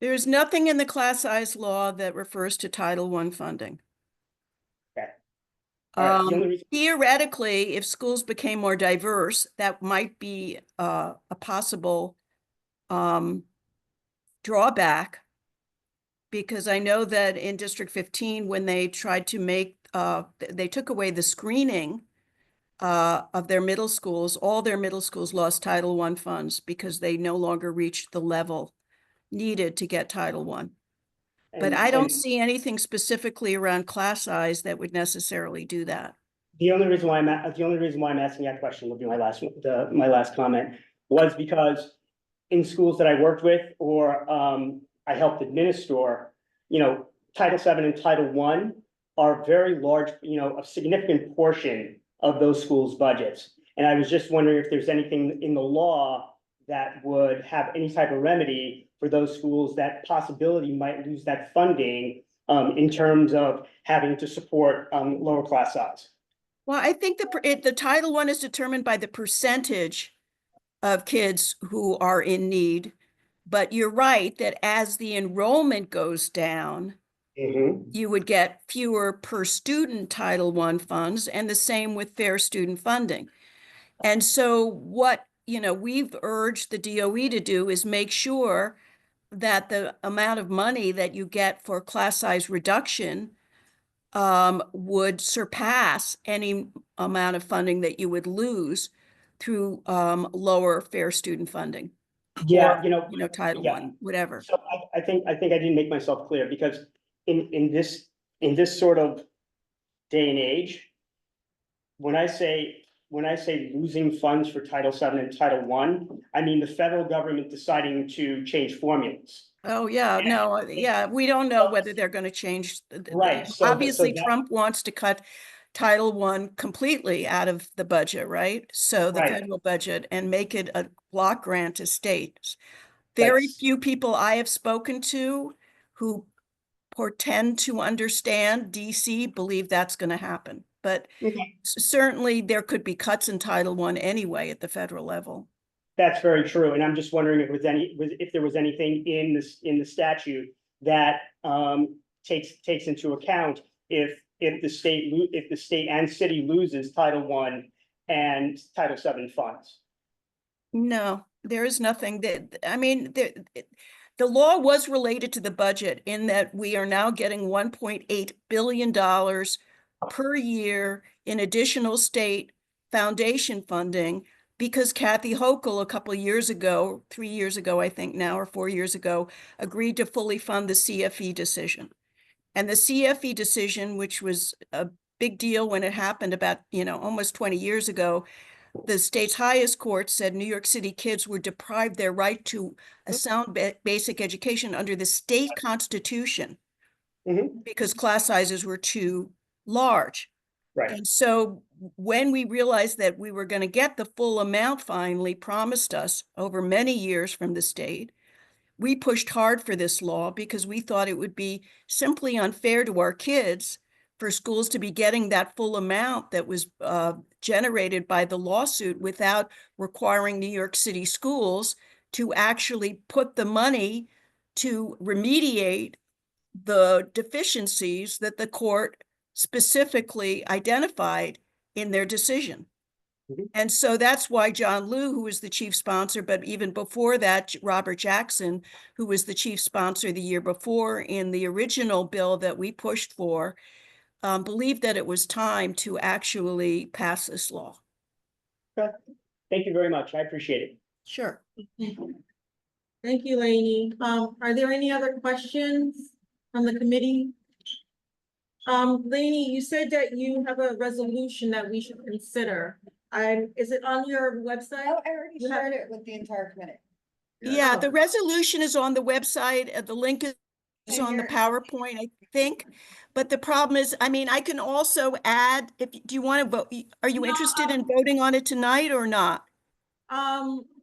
There's nothing in the class size law that refers to Title I funding. Okay. All right, Theoretically, if schools became more diverse, that might be a possible drawback, because I know that in District 15, when they tried to they took away the screening of their middle schools, all their middle schools lost Title I funds because they no longer reached the level needed to get Title I. But I don't see anything specifically around class size that would necessarily do that. The only reason why I'm asking that question, will be my last comment, was because in schools that I worked with or I helped administer, Title VII and Title I are very large, a significant portion of those schools' budgets. And I was just wondering if there's anything in the law that would have any type of remedy for those schools that possibility might lose that funding in terms of having to support lower class size. Well, I think the Title I is determined by the percentage of kids who are in need. But you're right that as the enrollment goes down, you would get fewer per student Title I funds, and the same with fair student funding. And so what we've urged the DOE to do is make sure that the amount of money that you get for class size reduction would surpass any amount of funding that you would lose through lower fair student funding. Yeah, or, Title I, whatever. So I think I didn't make myself clear, because in this sort of day and age, when I say losing funds for Title VII and Title I mean the federal government deciding to change formulas. Oh, yeah, no, yeah, we don't know whether they're going to change. Right. Obviously, Trump wants to cut Title I completely out of the budget, right? So the Right. federal budget, and make it a block grant to states. Very That's- few people I have spoken to who portend to understand DC believe that's going to happen. But Okay. certainly there could be cuts in Title I anyway at the federal level. That's very true, and I'm just wondering if there was anything in the statute that takes into account if the state and city loses Title I and Title VII funds. No, there is nothing that, I mean, the law was related to the budget in that we are now getting $1.8 billion per year in additional state foundation funding because Kathy Hochul a couple of years ago, 3 years ago, I think now, or 4 years ago, agreed to fully fund the CFE decision. And the CFE decision, which was a big deal when it happened about, almost 20 years ago, the state's highest court said New York City kids were deprived their right to a sound basic education under the state constitution because class sizes were too large. Right. And so when we realized that we were going to get the full amount finally promised us over many years from the state, we pushed hard for this law because we thought it would be simply unfair to our kids for schools to be getting that full amount that was generated by the lawsuit without requiring New York City schools to actually put the money to remediate the deficiencies that the court specifically identified in their decision. And so that's why John Liu, who was the chief sponsor, but even before that, Robert Jackson, who was the chief sponsor the year before in the original bill that we pushed for, believed that it was time to actually pass this law. Okay. Thank you very much. I appreciate it. Sure. Thank you, Leonie. Are there any other questions from the committee? Leonie, you said that you have a resolution that we should consider. Is it on your website? Oh, I already shared it with the entire committee. Yeah, the resolution is on the website. The link is And on the you're- PowerPoint, I think. But the problem is, I mean, I can also add, do you want to vote? Are you No, interested in voting on it tonight or not?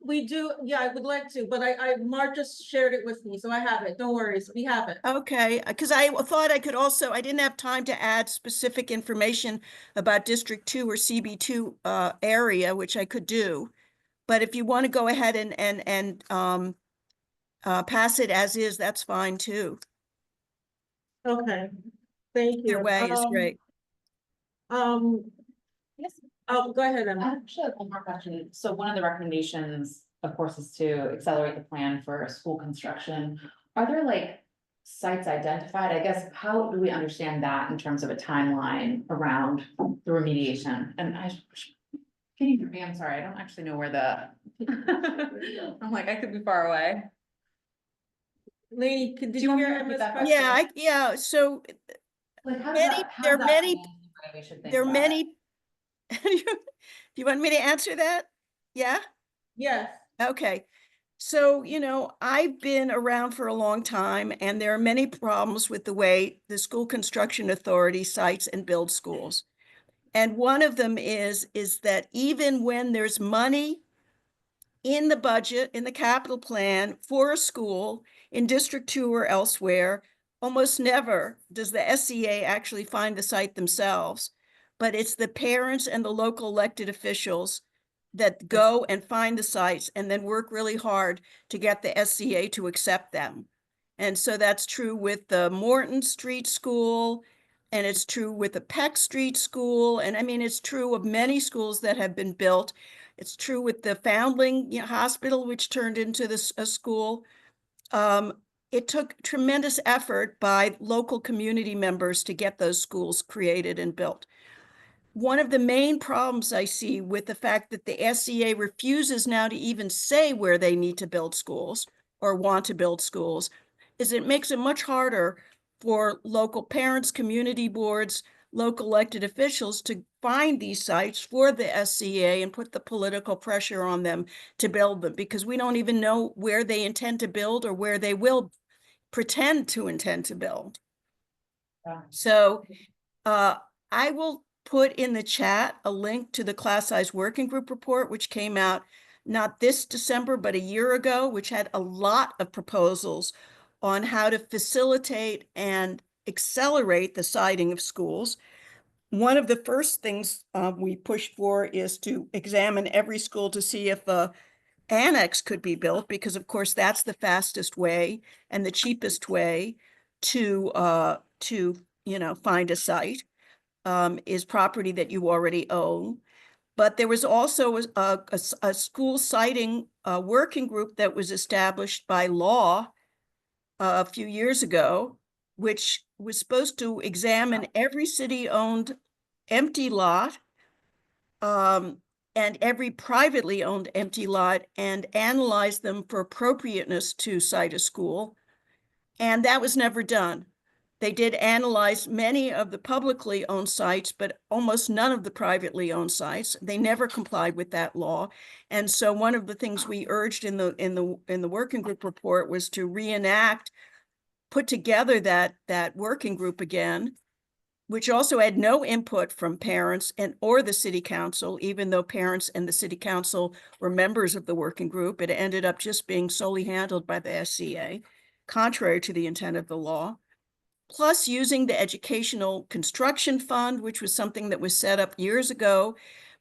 We do, yeah, I would like to, but Mark just shared it with me, so I have it. Don't worry, we have it. Okay, because I thought I could also, I didn't have time to add specific information about District 2 or CB2 area, which I could do. But if you want to go ahead and pass it as is, that's fine too. Okay, thank you. Either way is great. Yes. Oh, go ahead, I Emma. actually have one more question. So one of the recommendations, of course, is to accelerate the plan for school construction. Are there like sites identified? I guess, how do we understand that in terms of a timeline around the remediation? And can you hear me? I'm sorry, I don't actually know where I'm like, I could be far away. Leonie, did you you want me hear to repeat Emma's that question? Yeah, so Like, how Many- there are many- we should think there are about many, do you want me to answer that? Yeah? Yes. Okay. So, I've been around for a long time and there are many problems with the way the school construction authority sites and builds schools. And one of them is that even when there's money in the budget, in the capital plan for a school in District 2 or elsewhere, almost never does the SCA actually find the site themselves, but it's the parents and the local elected officials that go and find the sites and then work really hard to get the SCA to accept them. And so that's true with the Morton Street School, and it's true with the Peck Street School. And I mean, it's true of many schools that have been built. It's true with the Foundling Hospital, which turned into a school. It took tremendous effort by local community members to get those schools created and built. One of the main problems I see with the fact that the SCA refuses now to even say where they need to build schools or want to build schools is it makes it much harder for local parents, community boards, local elected officials to find these sites for the SCA and put the political pressure on them to build them, because we don't even know where they intend to build or where they will pretend to intend to build. Yeah. So I will put in the chat a link to the class size working group report, which came out not this December, but a year ago, which had a lot of proposals on how to facilitate and accelerate the siting of schools. One of the first things we pushed for is to examine every school to see if a annex could be built, because of course that's the fastest way and the cheapest way to find a site, is property that you already own. But there was also a school siting working group that was established by law a few years ago, which was supposed to examine every city-owned empty lot and every privately owned empty lot and analyze them for appropriateness to site a school. And that was never done. They did analyze many of the publicly owned sites, but almost none of the privately owned sites. They never complied with that law. And so one of the things we urged in the working group report was to put together that working group again, which also had no input from parents or the city council, even though parents and the city council were members of the working group. It ended up just being solely handled by the SCA, contrary to the intent of the law. Plus using the Educational Construction Fund, which was something that was set up years ago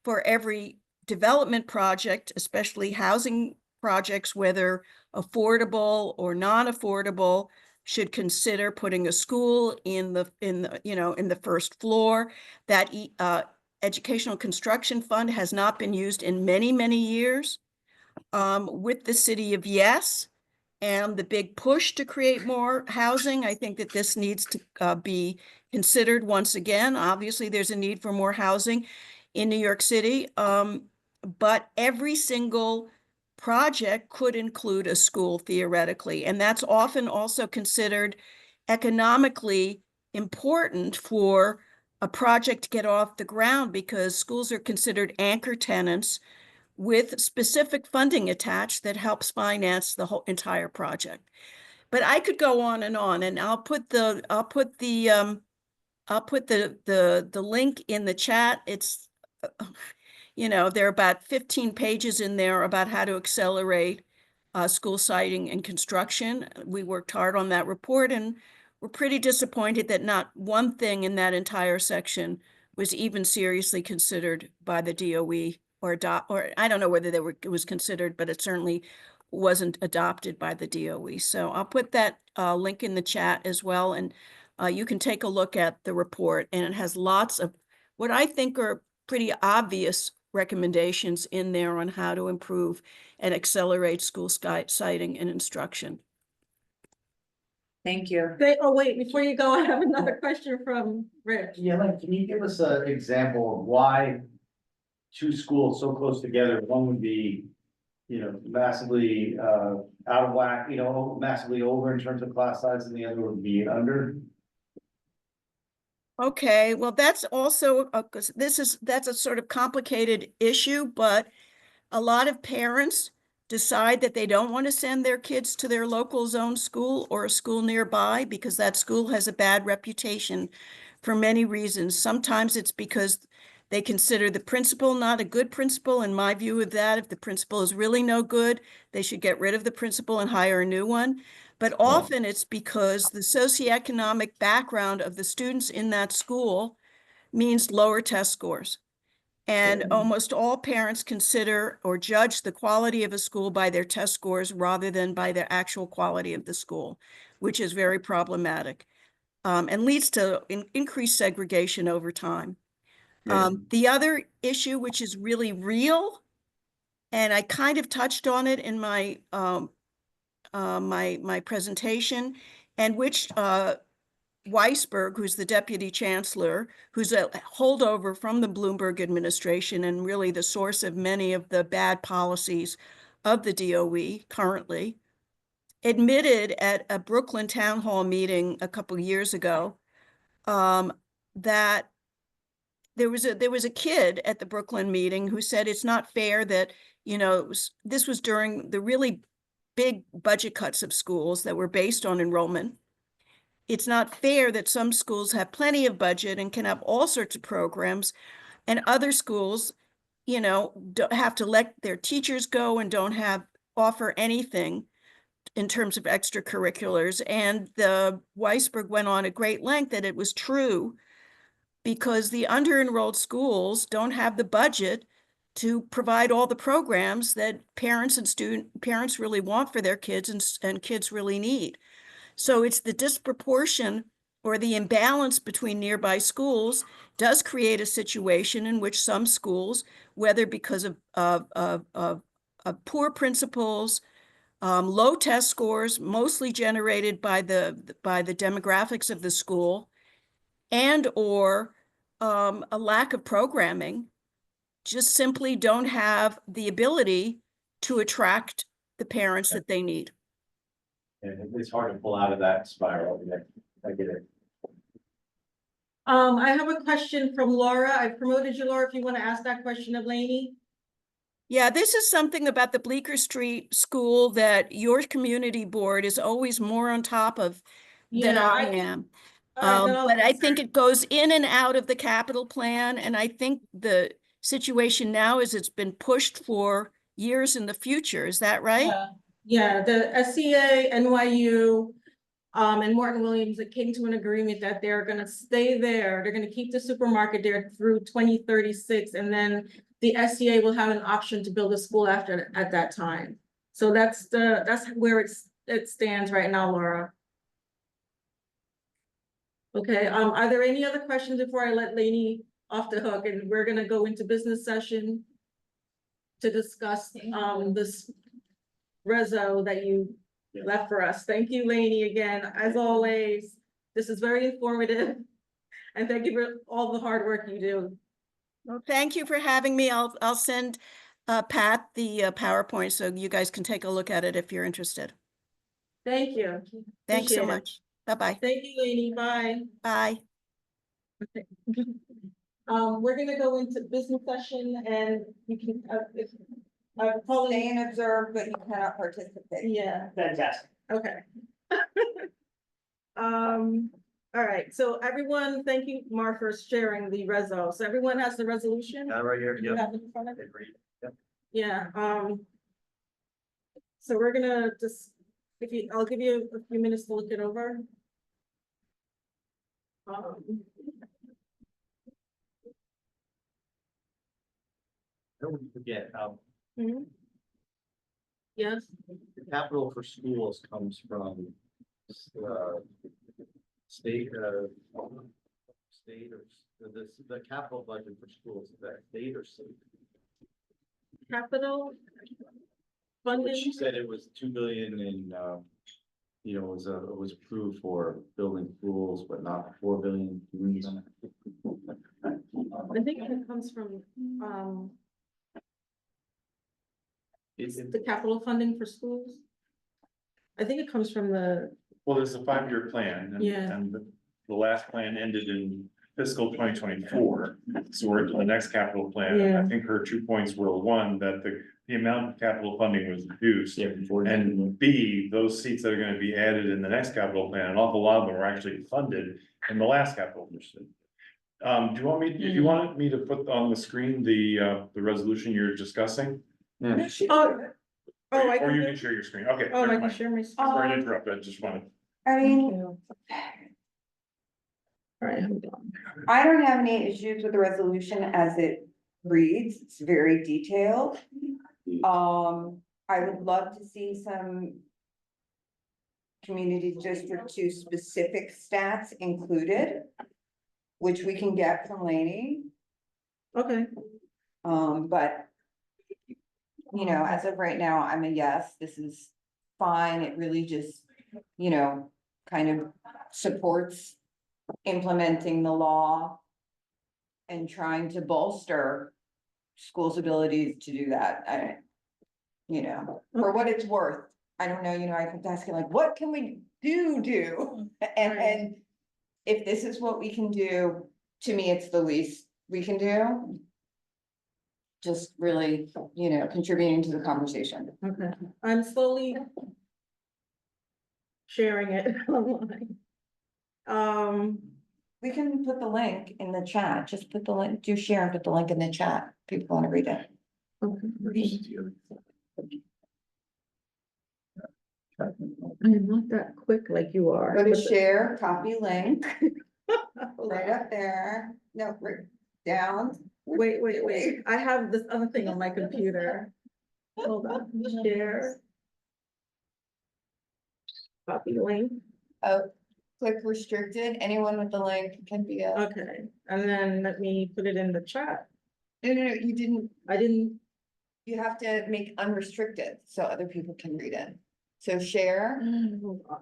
for every development project, especially housing projects, whether affordable or non-affordable, should consider putting a school in the first floor. That Educational Construction Fund has not been used in many, many years. With the city of Yes and the big push to create more housing, I think that this needs to be considered once again. Obviously, there's a need for more housing in New York City, but every single project could include a school theoretically, and that's often also considered economically important for a project to get off the ground, because schools are considered anchor tenants with specific funding attached that helps finance the whole entire project. But I could go on, and I'll put the link in the chat. It's there are about 15 pages in there about how to accelerate school siting and construction. We worked hard on that report, and we're pretty disappointed that not one thing in that entire section was even seriously considered by the DOE or I don't know whether it was considered, but it certainly wasn't adopted by the DOE. So I'll put that link in the chat as well, and you can take a look at the report, and it has lots of what I think are pretty obvious recommendations in there on how to improve and accelerate school siting and instruction. Thank you. Oh, wait, before you go, I have another question from Rich. Yeah, like, can you give us an example of why two schools so close together, one would be, massively out of whack, massively over in terms of class size, and the other would be under? Okay, well, that's also that's a sort of complicated issue, but a lot of parents decide that they don't want to send their kids to their local zone school or a school nearby because that school has a bad reputation for many reasons. Sometimes it's because they consider the principal not a good principal. In my view of that, if the principal is really no good, they should get rid of the principal and hire a new one. But often it's because the socioeconomic background of the students in that school means lower test scores. And almost all parents consider or judge the quality of a school by their test scores rather than by the actual quality of the school, which is very problematic and leads to increased segregation over time. The other issue, which is really real, and I kind of touched on it in my my presentation, and which Weisberg, who's the deputy chancellor, who's a holdover from the Bloomberg administration and really the source of many of the bad policies of the DOE currently, admitted at a Brooklyn town hall meeting a couple of years ago that there was a kid at the Brooklyn meeting who said it's not fair that, this was during the really big budget cuts of schools that were based on enrollment. it's not fair that some schools have plenty of budget and can have all sorts of programs, and other schools, you know, don't have to let their teachers go and don't offer anything in terms of extracurriculars. And the Weisberg went on at great length that it was true because the under-enrolled schools don't have the budget to provide all the programs that parents really want for their kids and kids really need. So it's the disproportion or the imbalance between nearby schools does create a situation in which some schools, whether because of poor principals, low test scores, mostly generated by the demographics of the school, and or a lack of programming, just simply don't have the ability to attract the parents that they need. And it's hard to pull out of that spiral. I get it. I have a question from Laura. I promoted you, Laura, if you want to ask that question of Leonie. Yeah, this is something about the Bleecker Street School that your community board is always more on top of than Yeah, I am. all right, then I'll But I answer. think it goes in and out of the capital plan, and I think the situation now is it's been pushed for years in the future. Is that right? Yeah, the SCA, NYU, and Morton Williams, that came to an agreement that they're gonna stay there. They're gonna keep the supermarket there through 2036, and then the SCA will have an option to build a school after, at that time. So that's where it stands right now, Laura. Okay, are there any other questions before I let Leonie off the hook? And we're gonna go into business session to discuss, this reso that you left for us. Thank you, Leonie, again, as always. This is very informative. And thank you for all the hard work you do. Well, thank you for having me. I'll send Pat the PowerPoint so you guys can take a look at it if you're interested. Thank you. Thanks so Appreciate it. much. Bye-bye. Thank you, Leonie. Bye. Bye. We're gonna go into business session and you can, Stay probably, and observe, but you cannot participate. yeah, Fantastic. okay. All right, so everyone, thank you, Mark, for sharing the reso. So everyone has the resolution? Right here, You have it in front of it? Agreed. Yeah, so we're gonna just, I'll give you a few minutes to look it over. Don't forget, Mhm. Yes, the capital for schools comes from, state, state or the capital budget for schools, is that state or city? capital But funding, she said it was 2 billion in, it was approved for building schools, but not 4 billion. I think it comes from, It's, the capital funding for schools. I think it comes from the, Well, there's a 5-year plan. Yeah. And the last plan ended in fiscal 2024. So we're into the next capital plan. And I Yeah. think her 2 points were, one, that the amount of capital funding was reduced. And B, those seats that are gonna be added in the next capital plan, an awful lot of them were actually funded in the last capital plan. Do you want me, if you wanted me to put on the screen the resolution you're discussing? oh, I Or can you do- can share your screen, okay. oh, never I can mind. share my. Sorry to interrupt, I just wanted. I mean, All right, hold on. I don't have any issues with the resolution as it reads. It's very detailed. I would love to see some community district 2 specific stats included, which we can get from Leonie. Okay, But as of right now, I'm a yes, this is fine. It really just, kind of supports implementing the law and trying to bolster schools' abilities to do that. For what it's worth. I don't know, I kept asking like, what can we do? And if this is what we can do, to me, it's the least we can do. Just really, contributing to the conversation. okay, I'm slowly sharing it online. We can put the link in the chat, just put the link, do share and put the link in the chat, people wanna read it. I'm not that quick like you are. Go to share, copy link, right up there, no, right down. Wait, I have this other thing on my computer. Hold on, share. Copy link, Oh, click restricted, anyone with the link can be a, okay, and then let me put it in the chat. no, you didn't, I didn't, you have to make unrestricted so other people can read it. So share, hold on.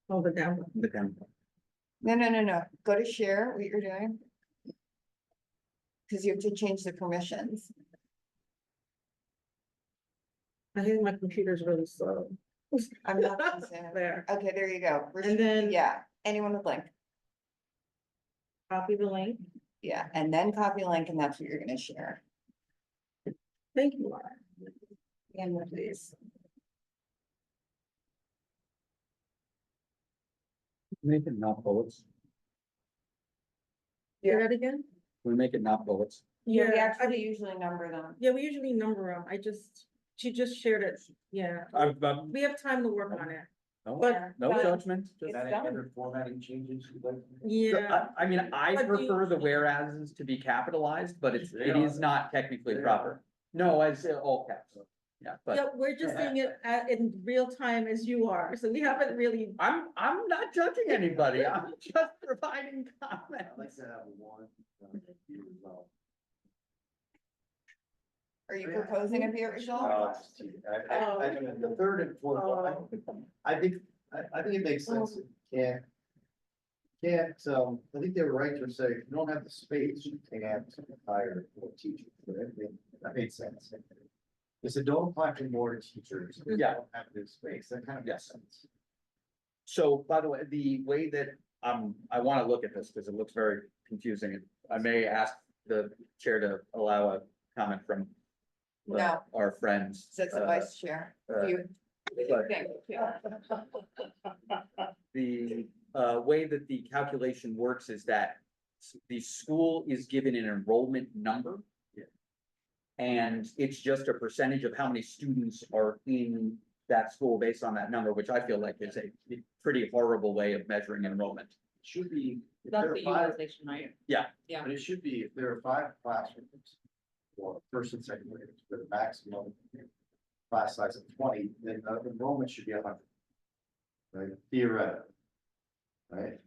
Hold it down. no, go to share what you're doing. Cause you have to change the permissions. I think my computer's really slow. I'm not concerned. There, Okay, there you go. and then Yeah, anyone with link, copy the link. yeah, and then copy link and that's what you're gonna share. Thank you, Laura. And please. Make it not bullets. Say that again? We make it not bullets. Yeah, we Yeah, actually usually number them. yeah, we usually number them. She just shared it. Yeah, we have time to work on it. No, But- no Done. judgment. It's just- done. Formatting changes. Yeah, I mean, I But do you- prefer the whereases to be capitalized, but it is not technically They proper. No, I say all caps. Yeah, but yeah, we're just seeing it in real time as you are, so we haven't really. I'm not judging anybody. I'm just providing I'd like comments. to have one. Are you proposing a be it resolved? The third and fourth one, I think it makes sense. Can't, I think they were right to say, if you don't have the space, you can't hire more teachers, right? I mean, that makes sense. They said, don't apply for more teachers. if you Yeah. don't have the space, that kind of makes sense. So, by the way, the way that I want to look at this, because it looks very confusing, I may ask the chair to allow a comment from No. our friends. Says the vice chair. uh, You. but- Thank you. The way that the calculation works is that the school is given an enrollment number. And it's just a percentage of how many students are in that school based on that number, which I feel like is a pretty horrible way of measuring enrollment. Should be. if That's there the are five- utilization, right? Yeah. Yeah. But it should be, if there are 5 classrooms. For first and second graders, with a maximum class size of 20, then enrollment should be 100. Right, theoretically. Right,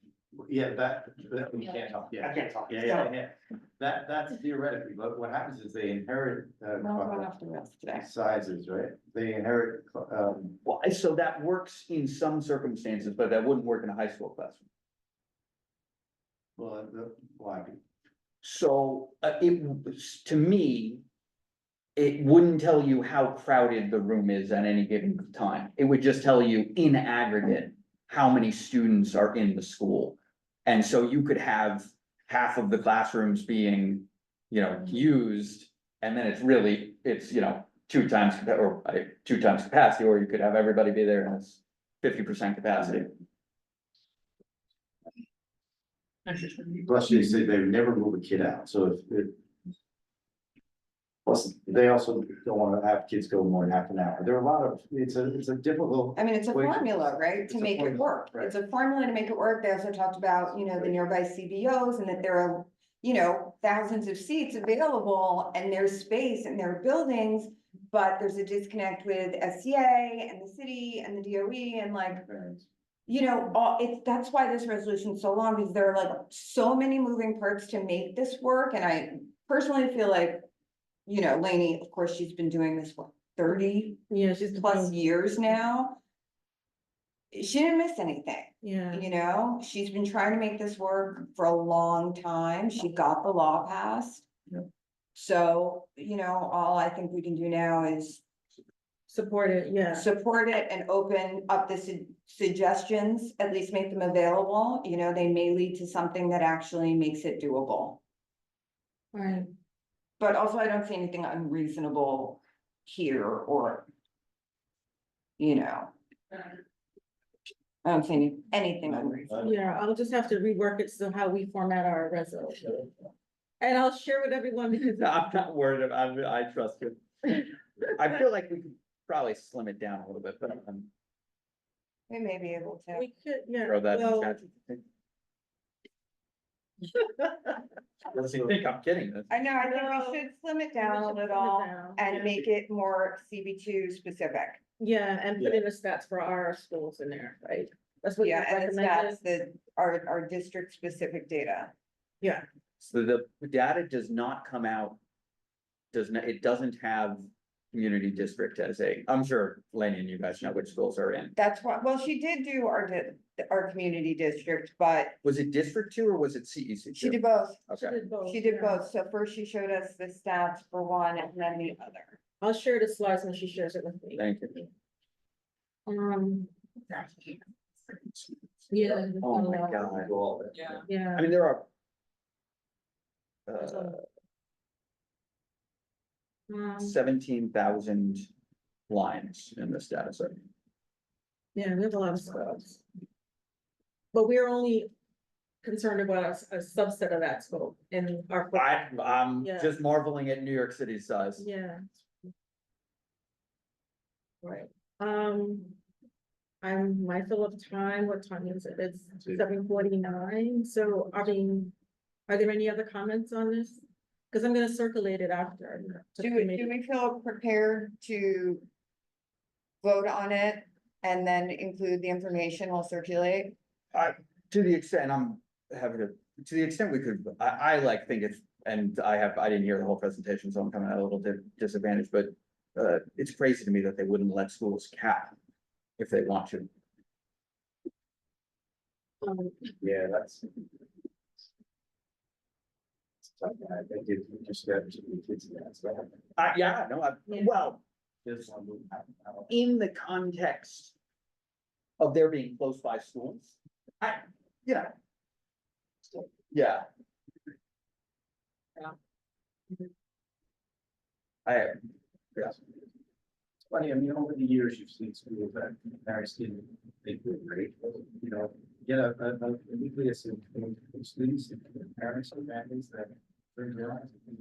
yeah, that we can't talk, yeah. I can't talk. Yeah. That's theoretically, but what happens is they inherit, No, I'm off the rails today. sizes, right? They inherit, Well, so that works in some circumstances, but that wouldn't work in a high school classroom. well, why? So to me, it wouldn't tell you how crowded the room is at any given time. It would just tell you in aggregate how many students are in the school. And so you could have half of the classrooms being, used, and then it's 2 times capacity, or you could have everybody be there and it's 50% capacity. Plus, they say they would never move a kid out, so if. Plus, they also don't wanna have kids go more than half an hour. There are a lot of, it's a difficult. I mean, it's a Wait, formula, right, it's to a make it formula, work. right. It's a formula to make it work. They also talked about, the nearby CBOs and that there are, thousands of seats available and there's space in their buildings. But there's a disconnect with SCA and the city and the DOE and like, that's why this resolution is so long, because there are like so many moving parts to make this work. And I personally feel like, Leonie, of course, she's been doing this, 30 Yeah, she's plus years now. She didn't miss anything, Yeah, she's been trying to make this work for a long time. She got the law passed. Yep. So, all I think we can do now is support it, yeah. support it and open up the suggestions, at least make them available. They may lead to something that actually makes it doable. Right. But also, I don't see anything unreasonable here or, you know. I don't see anything unreasonable. Yeah, I'll just have to rework it, so how we format our resolution. And I'll share with everyone because. No, I'm not worried about, I trust you. I feel like we could probably slim it down a little bit, but We may be able to. We could, yeah, throw that in well, chat. Does he think I'm kidding this? I know, I think No. we should slim it we down should a slim it little down. and make it more CB2 specific. Yeah, and put in the stats for our schools in there, right? That's what you Yeah, and it's recommended. that's our district specific data. Yeah, So the data does not come out. It doesn't have community district as I'm sure Leonie and you guys know which schools are in. That's why, well, she did do our community district, but Was it District 2 or was it CEC2? she did both. she Okay, did both. She did yeah. both. So first she showed us the stats for one and then the other. I'll share the slides when she shares it with me. thank you. Yeah. Oh my God. Yeah. I mean, there are. Um, 17,000 lines in this data set. Yeah, we have a lot of schools. But we're only concerned about a subset of that school in our. I'm Yeah. just marveling at New York City's size. Yeah. Right, I'm mindful of time, what time is it? It's 7:49. So are there any other comments on this? Cause I'm gonna circulate it after. to the Do committee. we feel prepared to vote on it and then include the information we'll circulate? To the extent to the extent we could, I like think it's, and I didn't hear the whole presentation, so I'm coming at a little disadvantage, but it's crazy to me that they wouldn't let schools cap if they want to. Yeah, that's. I think it just got to be kids. Yeah, no, Yeah. well, in the context of there being close by schools, yeah. Yeah. Yeah. It's funny, I mean, over the years, you've seen schools that parents didn't think were great, you know, get a nucleus of students and parents and families that.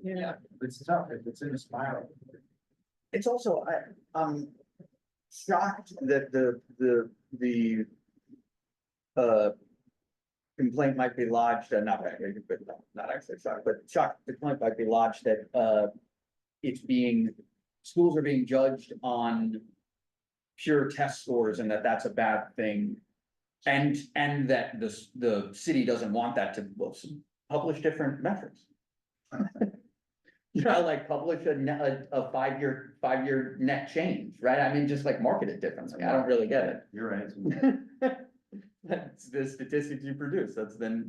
Yeah. It's tough, if it's in a spiral. It's also, I'm shocked that the complaint might be lodged, not actually shocked, but shocked, the complaint might be lodged that, schools are being judged on pure test scores and that's a bad thing. And that the city doesn't want that to publish different metrics. You know, like publish a five-year net change, right? I mean, just like market it differently. I don't really get it. You're right. That's the statistics you produce.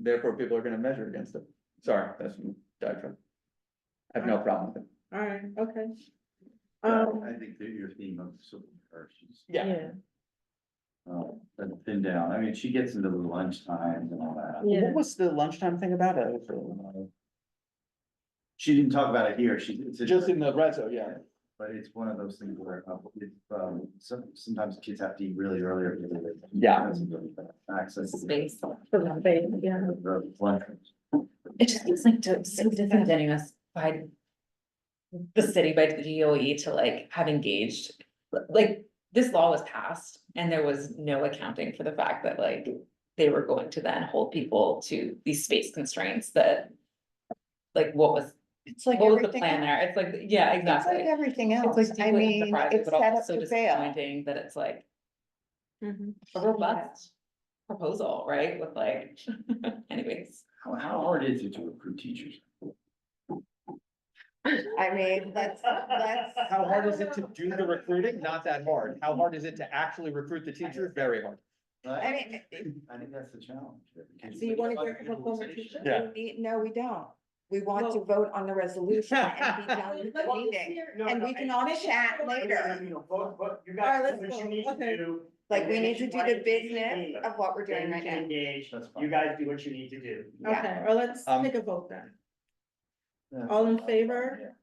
Therefore people are gonna measure against it. Sorry, that's diatribe. I have no problem with it. All right, okay. I think that your theme of civil persons. Yeah, Thin down, I mean, she gets into the lunchtime and all that. yeah. What was the lunchtime thing about it? She didn't talk about it here, it's Just in the reso, yeah. but it's one of those things where, sometimes kids have to eat really early or. Yeah. Access. to Space. For the baby, yeah. the lunchrooms. It just seems like so disingenuous by the city, by the DOE to like have engaged. Like, this law was passed and there was no accounting for the fact that like they were going to then hold people to these space constraints that. Like, It's like what was the everything plan else. there? It's like, yeah, It's exactly. like everything It's else. like I deeply mean, unsurprising, it's but set also up to fail. disappointing that it's like Mhm. a robust proposal, right? With like, anyways. How hard is it to recruit teachers? I mean, let's. How hard is it to do the recruiting? Not that hard. How hard is it to actually recruit the teachers? Very hard. I mean, I think that's the challenge. So you wanna get a former teacher? Yeah. no, we don't. We want to vote on the resolution and be done with the meeting. And we can all chat later. You All right, guys, let's what go. you need to Okay. do. Like, we need to do the Nationwide business meeting, of what we're doing then right you can now. engage, That's fine. you guys do what you need to do. Yeah. Okay, well, let's take a vote then. All in favor?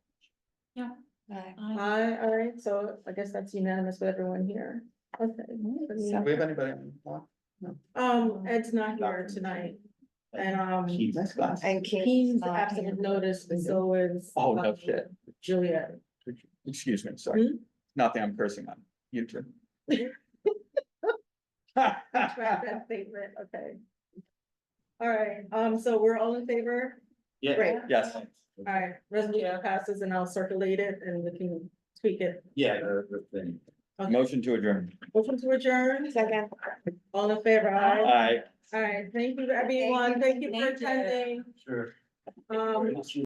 Yeah. Aye, all right, so I guess that's unanimous with everyone here. Okay. Do we have anybody on the line? Ed's not here tonight, and, Nice class. And Keen's absent with notice, and so is. Oh, no shit. Juliet. Excuse me, sorry. Not that I'm cursing on you two. Track that statement, okay. All right, so we're all in favor? Yeah. Great, Yes. all right, resolution passes and I'll circulate it and we can tweak it. Yeah, the thing. Okay. Motion to adjourn. Motion to adjourn, Second. all in favor, aye? Aye. All right, thank you, everyone, thank you for attending. Sure. Um,